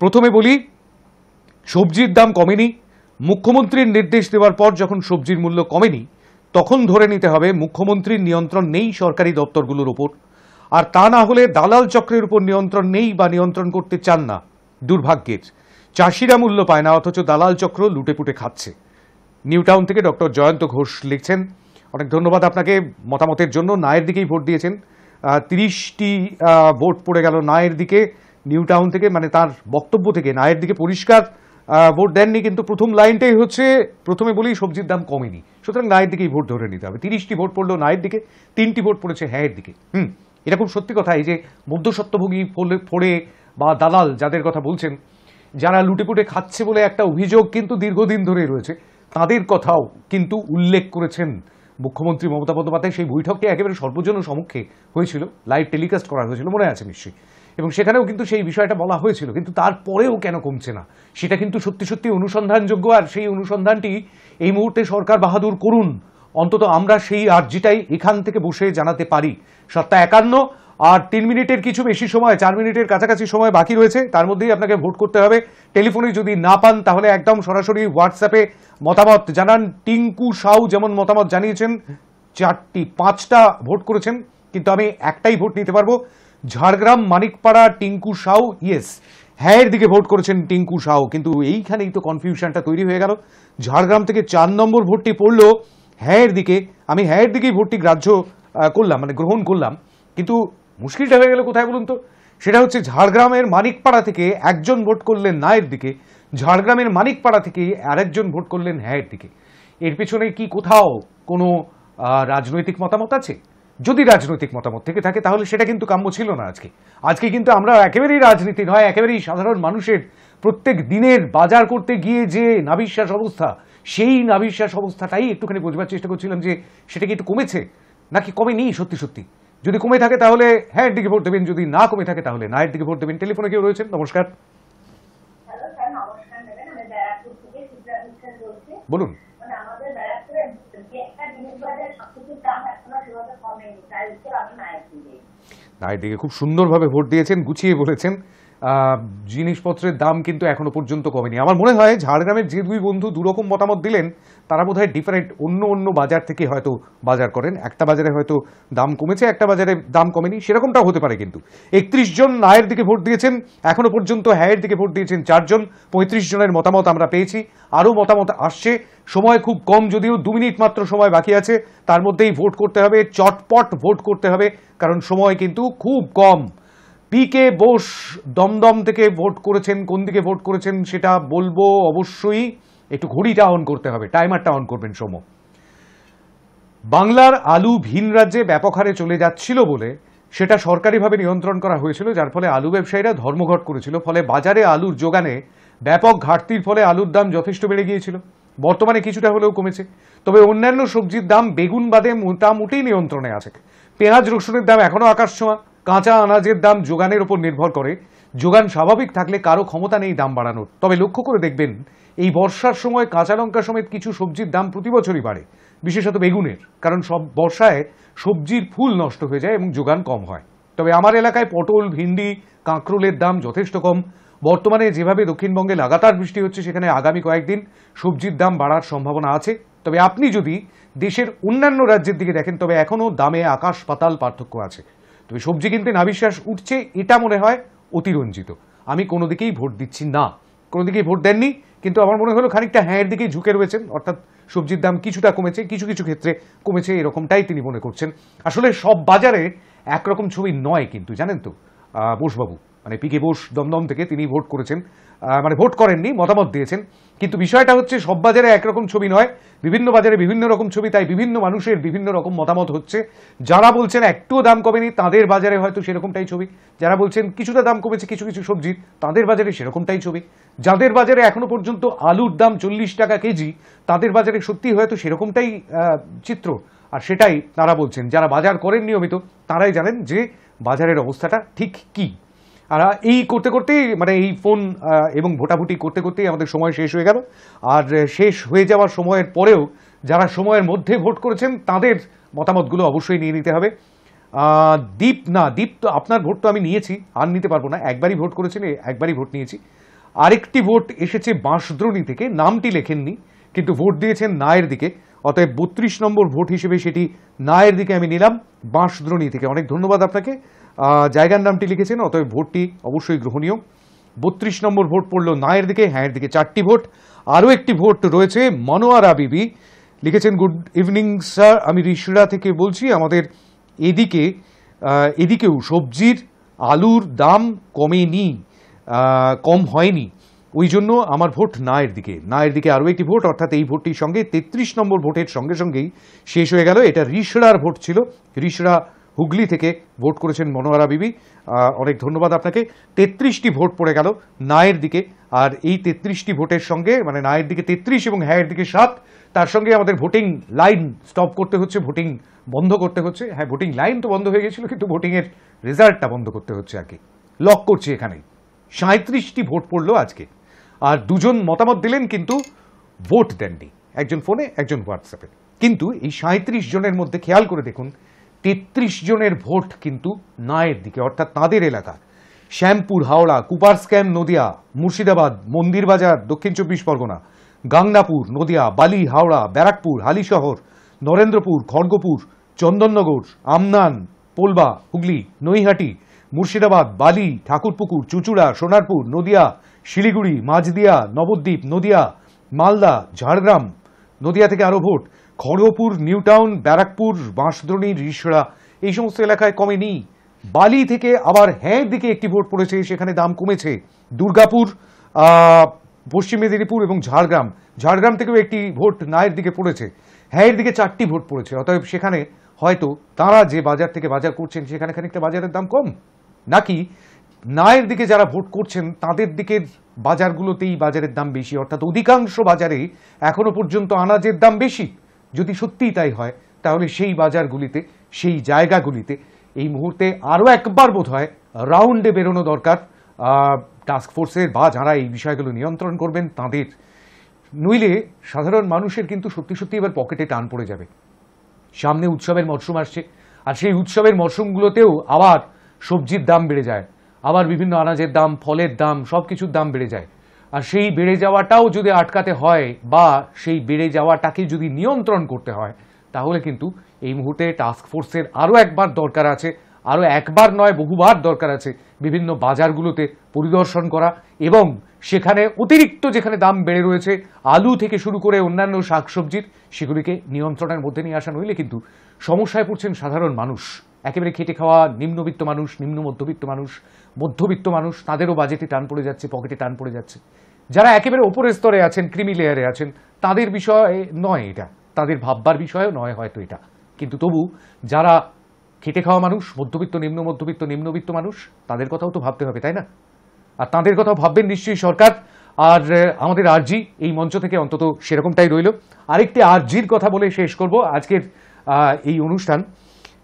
প্রথমে বলি, সবজির দাম কমেনি। মুখ্যমন্ত্রীর নির্দেশ দেওয়ার পর যখন সবজির মূল্য কমেনি, তখন ধরে নিতে হবে মুখ্যমন্ত্রীর নিয়ন্ত্রণ নেই সরকারি দপ্তরগুলোর উপর। আর তা না হলে দালাল চক্রের উপর নিয়ন্ত্রণ নেই বা নিয়ন্ত্রণ করতে চান না। দুর্ভাগ্যের, চাষিরা মূল্য পায় না, অথচ দালাল চক্র লুটেপুটে খাচ্ছে। নিউ টাউন থেকে ডক্টর জয়ন্ত ঘোষ লিখছেন। অনেক ধন্যবাদ আপনাকে মতামতের জন্য। নায়ের দিকেই ভোট দিয়েছেন। 30টি ভোট পড়ে গেল নায়ের দিকে। নিউ টাউন থেকে, মানে তার বক্তব্য থেকে নায়ের দিকে পরিষ্কার ভোট দেননি। কিন্তু প্রথম লাইনটাই হচ্ছে, প্রথমে বলি সবজির দাম কমেনি, সুতরাং নায়ের দিকেই ভোট ধরে নিতে হবে। 30টি ভোট পড়লো নায়ের দিকে, 3টি ভোট পড়েছে হ্যাঁয়ের দিকে। এরকম সত্যি কথা, এই যে মধ্যস্বত্বভোগী ফোড়ে বা দালাল যাদের কথা বলছেন, যারা লুটেপুটে খাচ্ছে বলে একটা অভিযোগ কিন্তু দীর্ঘদিন ধরেই রয়েছে, তাদের কথাও কিন্তু উল্লেখ করেছেন মুখ্যমন্ত্রী মমতা বন্দ্যোপাধ্যায়। সেই বৈঠকটি একেবারে সর্বজন সম্মুখে হয়েছিল, লাইভ টেলিকাস্ট করা হয়েছিল, মনে আছে নিশ্চয়ই। এবং সেখানেও কিন্তু সেই বিষয়টা বলা হয়েছিল। কিন্তু তারপরেও কেন কমছে না, সেটা কিন্তু সত্যি সত্যি অনুসন্ধানযোগ্য। আর সেই অনুসন্ধানটি এই মুহূর্তে সরকার বাহাদুর করুন, অন্তত আমরা সেই আর্জিটাই এখান থেকে বসে জানাতে পারি। 7:51 আর 3 মিনিটের কিছু বেশি সময়, 4 মিনিটের কাছাকাছি সময় বাকি রয়েছে। তার মধ্যেই আপনাকে ভোট করতে হবে। টেলিফোনে যদি না পান তাহলে একদম সরাসরি হোয়াটসঅ্যাপে মতামত জানান। টিঙ্কু সাউ যেমন মতামত জানিয়েছেন, 5টা ভোট করেছেন, কিন্তু আমি একটাই ভোট নিতে পারবো। ঝাড়গ্রাম মানিকপাড়া টিঙ্কু সাউ, ইয়েস হ্যাঁয়ের দিকে ভোট করেছেন টিঙ্কু সাউ। কিন্তু এইখানেই তো কনফিউশনটা তৈরি হয়ে গেল। ঝাড়গ্রাম থেকে 4 নম্বর ভোটটি পড়লো হ্যাঁয়ের দিকে। আমি হ্যাঁয়ের দিকেই ভোটটি গ্রাহ্য করলাম, মানে গ্রহণ করলাম। কিন্তু মুশকিলটা হয়ে গেল কোথায় বলুন তো? সেটা হচ্ছে ঝাড়গ্রামের মানিকপাড়া থেকে একজন ভোট করলেন নায়ের দিকে, ঝাড়গ্রামের মানিকপাড়া থেকে আরেকজন ভোট করলেন হ্যাঁয়ের দিকে। এর পেছনে কি কোথাও কোনো রাজনৈতিক মতামত আছে? যদি রাজনৈতিক মতামত থেকে থাকে তাহলে সেটা কিন্তু কাম্য ছিল না আজকে। আজকে কিন্তু আমরা একেবারেই রাজনীতি নয়, একেবারেই সাধারণ মানুষের প্রত্যেক দিনের বাজার করতে গিয়ে যে নাভিশ্বাস অবস্থা, সেই নাভিশ্বাস অবস্থাটাই একটুখানি বোঝবার চেষ্টা করছিলাম যে সেটা কি একটু কমেছে নাকি কমেনি সত্যি সত্যি। যদি কমে থাকে তাহলে হ্যাঁয়ের দিকে ভোট দেবেন, যদি না কমে থাকে তাহলে নায়ের দিকে ভোট দেবেন। টেলিফোনে কেউ রয়েছেন? নমস্কার। হ্যালো স্যার, নমস্কার ম্যাডাম। আমি ব্যারাকপুর থেকে সুপ্রিয়া বিশ্বাস বলছি। বলুন। মানে আমাদের ব্যারাকপুরে যে একটা জিনিস বাজারে সবকিছুর দাম এখনো সেভাবে কমেনি, তাই উত্তর আমি নায়ের দিকে। নায়ের দিকে খুব সুন্দরভাবে ভোট দিয়েছেন, গুছিয়ে বলেছেন। জিনিসপত্রের দাম কিন্তু এখনো পর্যন্ত কমেনি। আমার মনে হয় ঝাড়গ্রামের যে দুই বন্ধু দুরকম মতামত দিলেন, তারা বোধহয় ডিফারেন্ট অন্য অন্য বাজার থেকে হয়তো বাজার করেন। একটা বাজারে হয়তো দাম কমেছে, একটা বাজারে দাম কমেনি, সেরকমটাও হতে পারে। কিন্তু 31 জন নায়ের দিকে ভোট দিয়েছেন, এখনো পর্যন্ত হ্যায়ের দিকে ভোট দিয়েছেন 4 জন। 35 জনের মতামত আমরা পেয়েছি, আরও মতামত আসছে। সময় খুব কম, যদিও 2 মিনিট মাত্র সময় বাকি আছে, তার মধ্যেই ভোট করতে হবে, চটপট ভোট করতে হবে, কারণ সময় কিন্তু খুব কম। পিকে বোস দমদম থেকে ভোট করেছেন, কোন দিকে ভোট করেছেন সেটা বলবো অবশ্যই। একটু ঘড়িটা অন করতে হবে, টাইমারটা অন করবেন সোম। বাংলার আলু ভিন রাজ্যে ব্যাপক হারে চলে যাচ্ছিল বলে সেটা সরকারিভাবে নিয়ন্ত্রণ করা হয়েছিল, যার ফলে আলু ব্যবসায়ীরা ধর্মঘট করেছিল। ফলে বাজারে আলুর যোগানে ব্যাপক ঘাটতির ফলে আলুর দাম যথেষ্ট বেড়ে গিয়েছিল। বর্তমানে কিছুটা হলেও কমেছে, তবে অন্যান্য সবজির দাম বেগুন বাদে মোটামুটি নিয়ন্ত্রণে আছে। পেঁয়াজ রসুনের দাম এখনো আকাশ ছোঁয়া। কাঁচা আনাজের দাম যোগানের উপর নির্ভর করে, যোগান স্বাভাবিক থাকলে কারো ক্ষমতা নেই দাম বাড়ানোর। তবে লক্ষ্য করে দেখবেন, এই বর্ষার সময় কাঁচা লঙ্কা সমেত কিছু সবজির দাম প্রতি বছরই বাড়ে, বিশেষত বেগুনের, কারণ সব বর্ষায় সবজির ফুল নষ্ট হয়ে যায় এবং যোগান কম হয়। তবে আমার এলাকায় পটল, ভিন্ডি, কাঁকরোলের দাম যথেষ্ট কম। বর্তমানে যেভাবে দক্ষিণবঙ্গে লাগাতার বৃষ্টি হচ্ছে, সেখানে আগামী কয়েকদিন সবজির দাম বাড়ার সম্ভাবনা আছে। তবে আপনি যদি দেশের অন্যান্য রাজ্যের দিকে দেখেন, তবে এখনও দামে আকাশ পাতাল পার্থক্য আছে। তবে সবজি কিনতে নাবিশ্বাস উঠছে, এটা মনে হয় অতিরঞ্জিত। আমি কোনো দিকেই ভোট দিচ্ছি না, কোনো দিকেই ভোট দেননি, কিন্তু আমার মনে হলো খানিকটা হ্যাঁয়ের দিকেই ঝুঁকে রয়েছেন, অর্থাৎ সবজির দাম কিছুটা কমেছে, কিছু কিছু ক্ষেত্রে কমেছে, এরকমটাই তিনি মনে করছেন। আসলে সব বাজারে একরকম ছবি নয় কিন্তু, জানেন তো বোসবাবু, মানে পিকে বোস দমদম থেকে তিনি ভোট করেছেন, মানে ভোট করেননি, মতামত দিয়েছেন। কিন্তু বিষয়টা হচ্ছে সব বাজারে একরকম ছবি নয়, বিভিন্ন বাজারে বিভিন্ন রকম ছবি, তাই বিভিন্ন মানুষের বিভিন্ন রকম মতামত হচ্ছে। যারা বলছেন একটুও দাম কমেনি, তাদের বাজারে হয়তো সেরকমটাই ছবি। যারা বলছেন কিছুটা দাম কমেছে কিছু কিছু সবজির, তাদের বাজারে সেরকমটাই ছবি। যাদের বাজারে এখনো পর্যন্ত আলুর দাম 40 টাকা কেজি, তাদের বাজারে সত্যি হয়তো সেরকমটাই চিত্র। আর সেটাই তারা বলছেন, যারা বাজার করেন নিয়মিত তারাই জানেন যে বাজারের অবস্থাটা ঠিক কী। আর এই করতে করতেই, মানে এই ফোন এবং ভোটাভুটি করতে করতেই আমাদের সময় শেষ হয়ে গেল। আর শেষ হয়ে যাওয়ার সময়ের পরেও যারা সময়ের মধ্যে ভোট করেছেন, তাদের মতামতগুলো অবশ্যই নিয়ে নিতে হবে। দীপ তো আপনার ভোট তো আমি নিয়েছি, আর নিতে পারবো না, একবারই ভোট করেছেন, একবারই ভোট নিয়েছি। আরেকটি ভোট এসেছে বাঁশদ্রোণী থেকে, নামটি লেখেননি কিন্তু ভোট দিয়েছেন নায়ের দিকে, অতএব 32 নম্বর ভোট হিসেবে সেটি নায়ের দিকে আমি নিলাম, বাঁশদ্রোণী থেকে। অনেক ধন্যবাদ আপনাকে, জায়গার নামটি লিখেছেন, অতএব ভোটটি অবশ্যই গ্রহণীয়। 32 নম্বর ভোট পড়লো নায়ের দিকে, হ্যাঁয়ের দিকে 4টি ভোট। আরও একটি ভোট রয়েছে মনোয়ারা বিবি লিখেছেন, গুড ইভিনিং স্যার, আমি রিসড়া থেকে বলছি। আমাদের এদিকেও সবজির আলুর দাম কমেনি, কম হয়নি, ওই জন্য আমার ভোট নায়ের দিকে। নায়ের দিকে আরও একটি ভোট, অর্থাৎ এই ভোটটির সঙ্গে 33 নম্বর ভোটের সঙ্গে সঙ্গেই শেষ হয়ে গেল। এটা রিসড়ার ভোট ছিল, রিসড়া হুগলি থেকে ভোট করেছেন মনোয়ারা বিবি, অনেক ধন্যবাদ আপনাকে। 33টি ভোট পড়ে গেল নায়ের দিকে। আর এই 33টি ভোটের সঙ্গে, মানে নায়ের দিকে 33 এবং হ্যাঁয়ের দিকে 7, তার সঙ্গে আমাদের ভোটিং লাইন স্টপ করতে হচ্ছে, ভোটিং বন্ধ করতে হচ্ছে। হ্যাঁ, ভোটিং লাইন তো বন্ধ হয়ে গেছিল, কিন্তু ভোটিংয়ের রেজাল্টটা বন্ধ করতে হচ্ছে আর কি, লক করছি এখানেই। 37টি ভোট পড়লো আজকে, আর 2 জন মতামত দিলেন কিন্তু ভোট দেননি, একজন ফোনে একজন হোয়াটসঅ্যাপে। কিন্তু এই 37 জনের মধ্যে খেয়াল করে দেখুন, 33 জনের ভোট কিন্তু নায়ের দিকে, অর্থাৎ তাঁদের এলাকা শ্যামপুর, হাওড়া, কুপারস্ক্যাম, নদিয়া, মুর্শিদাবাদ, মন্দিরবাজার, দক্ষিণ 24 পরগনা, গাংনাপুর, নদিয়া, বালি, হাওড়া, ব্যারাকপুর, হালিশহর, নরেন্দ্রপুর, খড়গপুর, চন্দননগর, আমনান, পোলবা, হুগলি, নৈহাটি, মুর্শিদাবাদ, বালি, ঠাকুরপুকুর, চুচুড়া, সোনারপুর, নদিয়া, শিলিগুড়ি, মাঝদিয়া, নবদ্বীপ, নদিয়া, মালদা, ঝাড়গ্রাম, নদিয়া থেকে আরও ভোট, খড়গপুর, নিউটাউন, ব্যারাকপুর, বাঁশদ্রোণী, রিসড়া, এই সমস্ত এলাকায় কমেনি। বালি থেকে আবার হ্যাঁয়ের দিকে একটি ভোট পড়েছে, সেখানে দাম কমেছে। দুর্গাপুর, পশ্চিম মেদিনীপুর এবং ঝাড়গ্রাম থেকেও একটি ভোট নায়ের দিকে পড়েছে। হ্যাঁয়ের দিকে 4টি ভোট পড়েছে, অতএব সেখানে হয়তো তারা যে বাজার থেকে বাজার করছেন সেখানে খানিকটা বাজারের দাম কম, নাকি নায়ের দিকে যারা ভোট করছেন তাদের দিকের বাজারগুলোতেই বাজারের দাম বেশি, অর্থাৎ অধিকাংশ বাজারে এখনো পর্যন্ত আনাজের দাম বেশি। যদি সত্যিই তাই হয়, তাহলে সেই বাজারগুলিতে, সেই জায়গাগুলিতে এই মুহূর্তে আরও একবার বোধহয় রাউন্ডে বেরোনো দরকার টাস্কফোর্সের, বা যারা এই বিষয়গুলো নিয়ন্ত্রণ করবেন তাদের। নইলে সাধারণ মানুষের কিন্তু সত্যি সত্যি এবার পকেটে টান পড়ে যাবে। সামনে উৎসবের মরশুম আসছে, আর সেই উৎসবের মরশুমগুলোতেও আবার সবজির দাম বেড়ে যায়, আবার বিভিন্ন আনাজের দাম, ফলের দাম, সব কিছুর দাম বেড়ে যায়। আর সেই বেড়ে যাওয়াটাও যদি আটকাতে হয় বা সেই বেড়ে যাওয়াটাকে যদি নিয়ন্ত্রণ করতে হয়, তাহলে কিন্তু এই মুহূর্তে টাস্ক ফোর্সের আরও একবার দরকার আছে, আরও একবার নয় বহুবার দরকার আছে বিভিন্ন বাজারগুলোতে পরিদর্শন করা এবং সেখানে অতিরিক্ত যেখানে দাম বেড়ে রয়েছে আলু থেকে শুরু করে অন্যান্য শাকসবজির, সেগুলিকে নিয়ন্ত্রণের মধ্যে নিয়ে আসা নইলে কিন্তু সমস্যায় পড়ছেন সাধারণ মানুষ। একেবারে খেটে খাওয়া নিম্নবিত্ত মানুষ, নিম্ন মধ্যবিত্ত মানুষ, মধ্যবিত্ত মানুষ, তাদেরও বাজেটে টান পড়ে যাচ্ছে, পকেটে টান পড়ে যাচ্ছে। যারা একেবারে ওপরের স্তরে আছেন, ক্রিমি লেয়ারে আছেন, তাদের বিষয় নয় এটা, তাদের ভাববার বিষয়ও নয় হয়তো এটা, কিন্তু তবু যারা খেটে খাওয়া মানুষ, মধ্যবিত্ত, নিম্ন মধ্যবিত্ত, নিম্নবিত্ত মানুষ, তাদের কথাও তো ভাবতে হবে, তাই না? আর তাদের কথাও ভাববেন নিশ্চয়ই সরকার। আর আমাদের আরজি এই মঞ্চ থেকে অন্তত সেরকমটাই রইল। আরেকটি আরজির কথা বলে শেষ করব আজকের এই অনুষ্ঠান।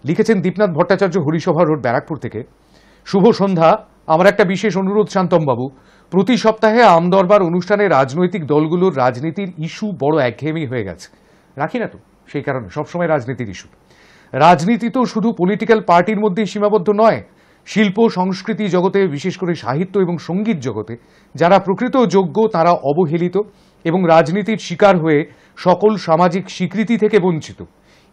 লিখেছেন দীপনাথ ভট্টাচার্য, হরিসভা রোড, ব্যারাকপুর থেকে। শুভ সন্ধ্যা। আমার একটা বিশেষ অনুরোধ শান্তমবাবু, প্রতি সপ্তাহে আমদরবার অনুষ্ঠানে রাজনৈতিক দলগুলোর রাজনীতির ইস্যু বড় একঘেয়েমি হয়ে গেছে। রাখি না তো সেই কারণে সবসময় রাজনীতির ইস্যু। রাজনীতি তো শুধু পলিটিক্যাল পার্টির মধ্যেই সীমাবদ্ধ নয়, শিল্প সংস্কৃতি জগতে, বিশেষ করে সাহিত্য এবং সঙ্গীত জগতে যারা প্রকৃত যোগ্য তারা অবহেলিত এবং রাজনীতির শিকার হয়ে সকল সামাজিক স্বীকৃতি থেকে বঞ্চিত।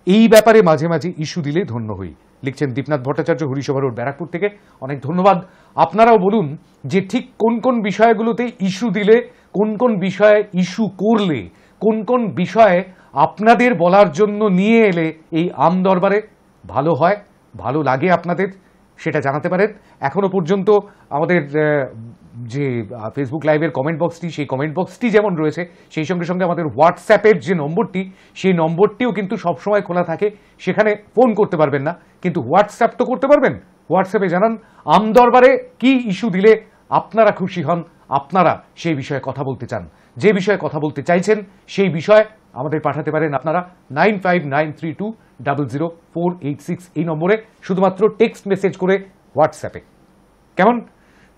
এই ব্যাপারে মাঝে মাঝে ইস্যু দিলে ধন্য হই। লিখছেন দীপনাথ ভট্টাচার্য, হরিসভা রোড, ব্যারাকপুর থেকে। অনেক ধন্যবাদ। আপনারাও বলুন যে ঠিক কোন কোন বিষয়গুলোতে ইস্যু দিলে, কোন কোন বিষয়ে ইস্যু করলে, কোন কোন বিষয়ে আপনাদের বলার জন্য নিয়ে এলে এই আমদরবারে ভালো হয়, ভালো লাগে আপনাদের, সেটা জানাতে পারেন। এখনো পর্যন্ত আমাদের যে ফেসবুক লাইভের কমেন্ট বক্সটি, সেই কমেন্ট বক্সটি যেমন রয়েছে, সেই সঙ্গে সঙ্গে আমাদের হোয়াটসঅ্যাপের যে নম্বরটি, সেই নম্বরটিও কিন্তু সবসময় খোলা থাকে। সেখানে ফোন করতে পারবেন না, কিন্তু হোয়াটসঅ্যাপ তো করতে পারবেন। হোয়াটসঅ্যাপে জানান আমদরবারে কি ইস্যু দিলে আপনারা খুশি হন, আপনারা সেই বিষয়ে কথা বলতে চান, যে বিষয়ে কথা বলতে চাইছেন সেই বিষয়ে আমাদের পাঠাতে পারেন আপনারা 9593200486 এই নম্বরে, শুধুমাত্র টেক্সট মেসেজ করে হোয়াটসঅ্যাপে। কেমন?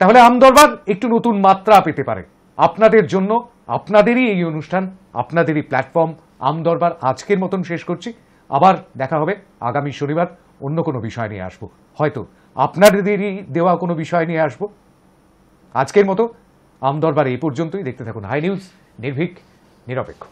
তাহলে আমদরবার একটু নতুন মাত্রা পেতে পারে আপনাদের জন্য। আপনাদেরই এই অনুষ্ঠান, আপনাদেরই প্ল্যাটফর্ম আমদরবার আজকের মতন শেষ করছি। আবার দেখা হবে আগামী শনিবার, অন্য কোনো বিষয় নিয়ে আসবো, হয়তো আপনাদেরই দেওয়া কোনো বিষয় নিয়ে আসবো। আজকের মতো আমদরবার এই পর্যন্তই। দেখতে থাকুন হাই নিউজ, নির্ভীক, নিরপেক্ষ।